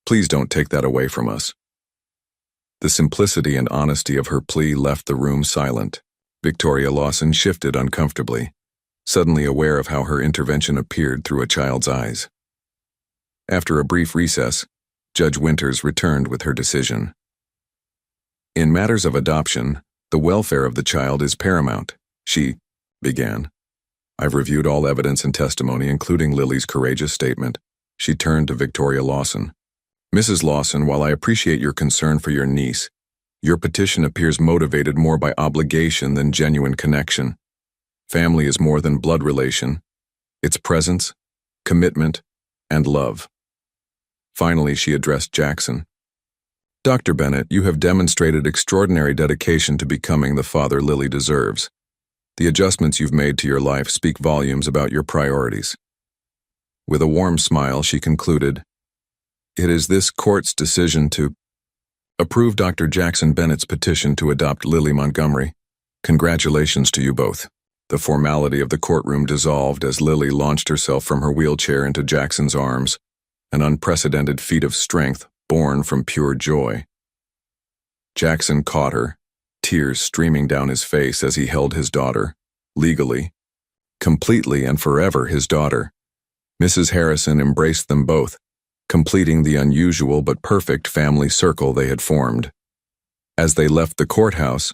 A: Please don't take that away from us. The simplicity and honesty of her plea left the room silent. Victoria Lawson shifted uncomfortably, suddenly aware of how her intervention appeared through a child's eyes. After a brief recess, Judge Winters returned with her decision. In matters of adoption, the welfare of the child is paramount, she began. I've reviewed all evidence and testimony, including Lily's courageous statement. She turned to Victoria Lawson. Mrs. Lawson, while I appreciate your concern for your niece, your petition appears motivated more by obligation than genuine connection. Family is more than blood relation. It's presence, commitment, and love. Finally, she addressed Jackson. Dr. Bennett, you have demonstrated extraordinary dedication to becoming the father Lily deserves. The adjustments you've made to your life speak volumes about your priorities. With a warm smile, she concluded, It is this court's decision to approve Dr. Jackson Bennett's petition to adopt Lily Montgomery. Congratulations to you both. The formality of the courtroom dissolved as Lily launched herself from her wheelchair into Jackson's arms, an unprecedented feat of strength born from pure joy. Jackson caught her, tears streaming down his face as he held his daughter, legally, completely and forever his daughter. Mrs. Harrison embraced them both, completing the unusual but perfect family circle they had formed. As they left the courthouse,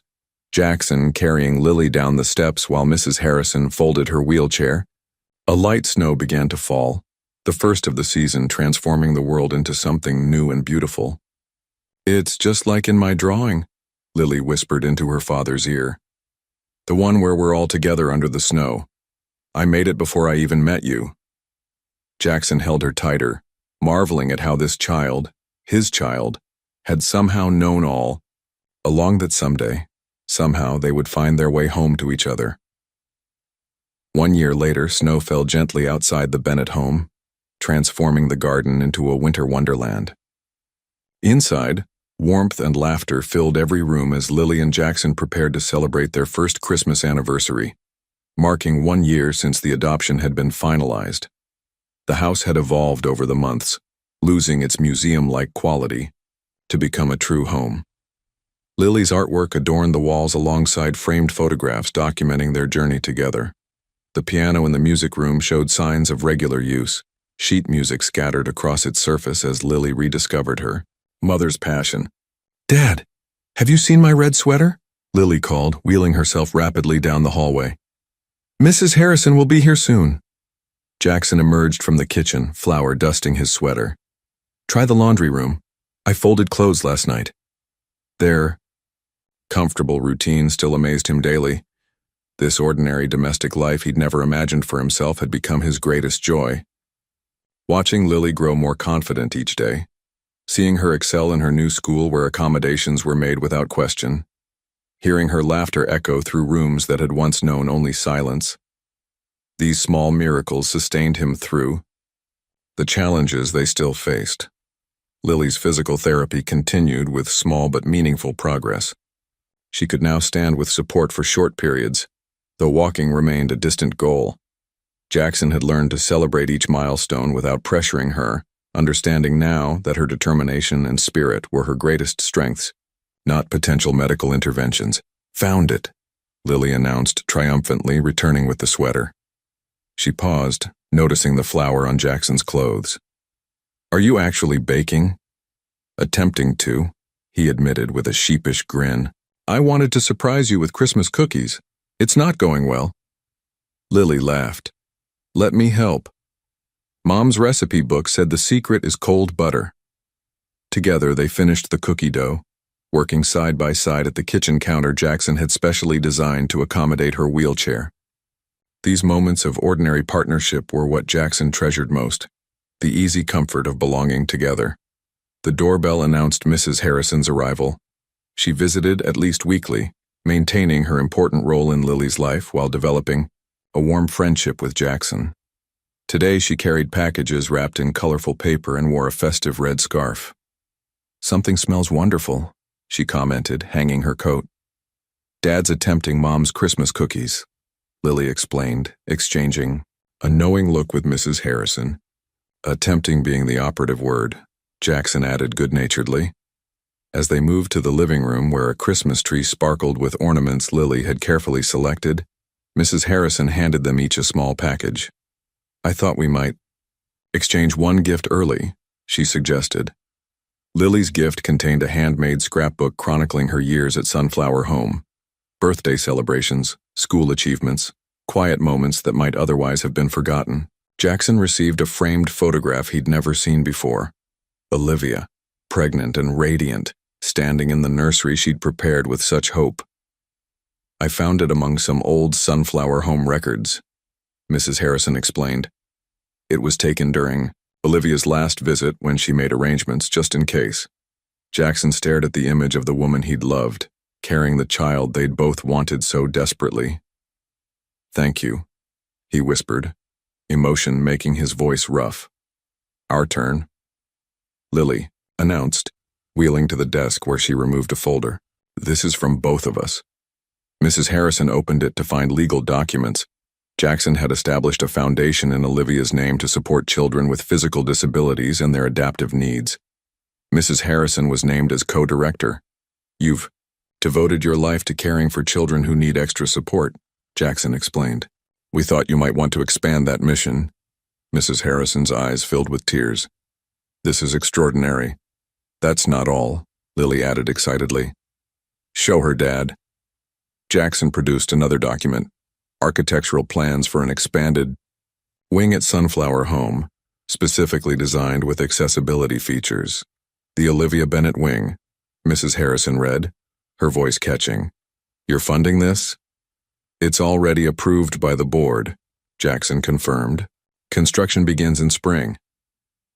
A: Jackson carrying Lily down the steps while Mrs. Harrison folded her wheelchair, a light snow began to fall, the first of the season, transforming the world into something new and beautiful. It's just like in my drawing, Lily whispered into her father's ear. The one where we're all together under the snow. I made it before I even met you. Jackson held her tighter, marveling at how this child, his child, had somehow known all, along that somehow they would find their way home to each other. 1 year later, snow fell gently outside the Bennett home, transforming the garden into a winter wonderland. Inside, warmth and laughter filled every room as Lily and Jackson prepared to celebrate their first Christmas anniversary, marking 1 year since the adoption had been finalized. The house had evolved over the months, losing its museum-like quality, to become a true home. Lily's artwork adorned the walls alongside framed photographs documenting their journey together. The piano in the music room showed signs of regular use, sheet music scattered across its surface as Lily rediscovered her mother's passion. Dad, have you seen my red sweater? Lily called, wheeling herself rapidly down the hallway. Mrs. Harrison will be here soon. Jackson emerged from the kitchen, flour dusting his sweater. Try the laundry room. I folded clothes last night. Their comfortable routine still amazed him daily, This ordinary domestic life he'd never imagined for himself had become his greatest joy. Watching Lily grow more confident each day, seeing her excel in her new school where accommodations were made without question, hearing her laughter echo through rooms that had once known only silence. These small miracles sustained him through the challenges they still faced. Lily's physical therapy continued with small but meaningful progress. She could now stand with support for short periods, though walking remained a distant goal. Jackson had learned to celebrate each milestone without pressuring her, understanding now that her determination and spirit were her greatest strengths, not potential medical interventions. "Found it," Lily announced triumphantly, returning with the sweater. She paused, noticing the flower on Jackson's clothes. "Are you actually baking?" "Attempting to," he admitted with a sheepish grin. "I wanted to surprise you with Christmas cookies. It's not going well." Lily laughed. "Let me help. Mom's recipe book said the secret is cold butter." Together they finished the cookie dough, working side by side at the kitchen counter Jackson had specially designed to accommodate her wheelchair. These moments of ordinary partnership were what Jackson treasured most, the easy comfort of belonging together. The doorbell announced Mrs. Harrison's arrival. She visited at least weekly, maintaining her important role in Lily's life while developing a warm friendship with Jackson. Today she carried packages wrapped in colorful paper and wore a festive red scarf. "Something smells wonderful," she commented, hanging her coat. "Dad's attempting Mom's Christmas cookies," Lily explained, exchanging a knowing look with Mrs. Harrison. "Attempting being the operative word," Jackson added good-naturedly. As they moved to the living room where a Christmas tree sparkled with ornaments Lily had carefully selected, Mrs. Harrison handed them each a small package. "I thought we might exchange one gift early," she suggested. Lily's gift contained a handmade scrapbook chronicling her years at Sunflower Home. Birthday celebrations, school achievements, quiet moments that might otherwise have been forgotten. Jackson received a framed photograph he'd never seen before. Olivia, pregnant and radiant, standing in the nursery she'd prepared with such hope. "I found it among some old Sunflower Home records," Mrs. Harrison explained. "It was taken during Olivia's last visit when she made arrangements just in case." Jackson stared at the image of the woman he'd loved, carrying the child they'd both wanted so desperately. "Thank you," he whispered, emotion making his voice rough. "Our turn," Lily announced, wheeling to the desk where she removed a folder. "This is from both of us." Mrs. Harrison opened it to find legal documents. Jackson had established a foundation in Olivia's name to support children with physical disabilities and their adaptive needs. Mrs. Harrison was named as co-director. "You've devoted your life to caring for children who need extra support," Jackson explained. "We thought you might want to expand that mission." Mrs. Harrison's eyes filled with tears. "This is extraordinary." "That's not all," Lily added excitedly. "Show her, Dad." Jackson produced another document, architectural plans for an expanded wing at Sunflower Home, specifically designed with accessibility features. "The Olivia Bennett Wing," Mrs. Harrison read, her voice catching. "You're funding this?" "It's already approved by the board," Jackson confirmed. "Construction begins in spring."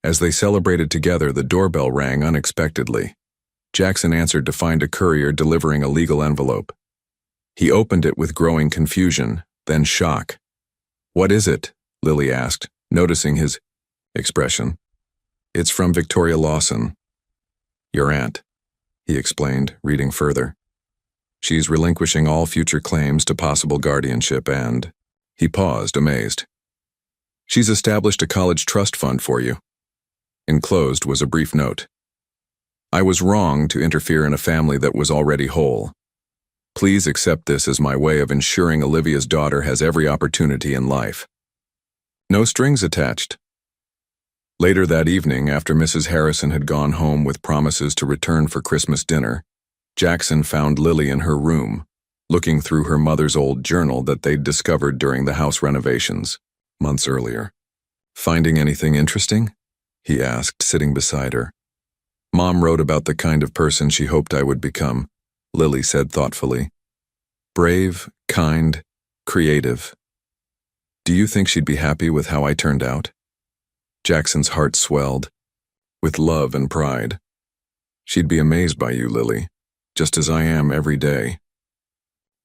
A: As they celebrated together, the doorbell rang unexpectedly. Jackson answered to find a courier delivering a legal envelope. He opened it with growing confusion, then shock. "What is it?" Lily asked, noticing his expression. "It's from Victoria Lawson." "Your aunt," he explained, reading further. "She's relinquishing all future claims to possible guardianship and—" He paused, amazed. "She's established a college trust fund for you." Enclosed was a brief note. "I was wrong to interfere in a family that was already whole. Please accept this as my way of ensuring Olivia's daughter has every opportunity in life. No strings attached." Later that evening, after Mrs. Harrison had gone home with promises to return for Christmas dinner, Jackson found Lily in her room, looking through her mother's old journal that they'd discovered during the house renovations, months earlier. "Finding anything interesting?" he asked, sitting beside her. "Mom wrote about the kind of person she hoped I would become," Lily said thoughtfully. "Brave, kind, Creative. Do you think she'd be happy with how I turned out? Jackson's heart swelled, with love and pride. She'd be amazed by you, Lily, just as I am every day.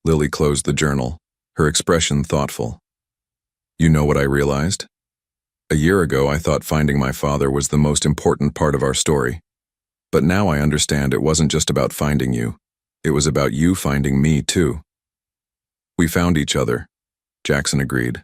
A: Lily closed the journal, her expression thoughtful. You know what I realized? A year ago, I thought finding my father was the most important part of our story. But now I understand it wasn't just about finding you. It was about you finding me, too. We found each other, Jackson agreed.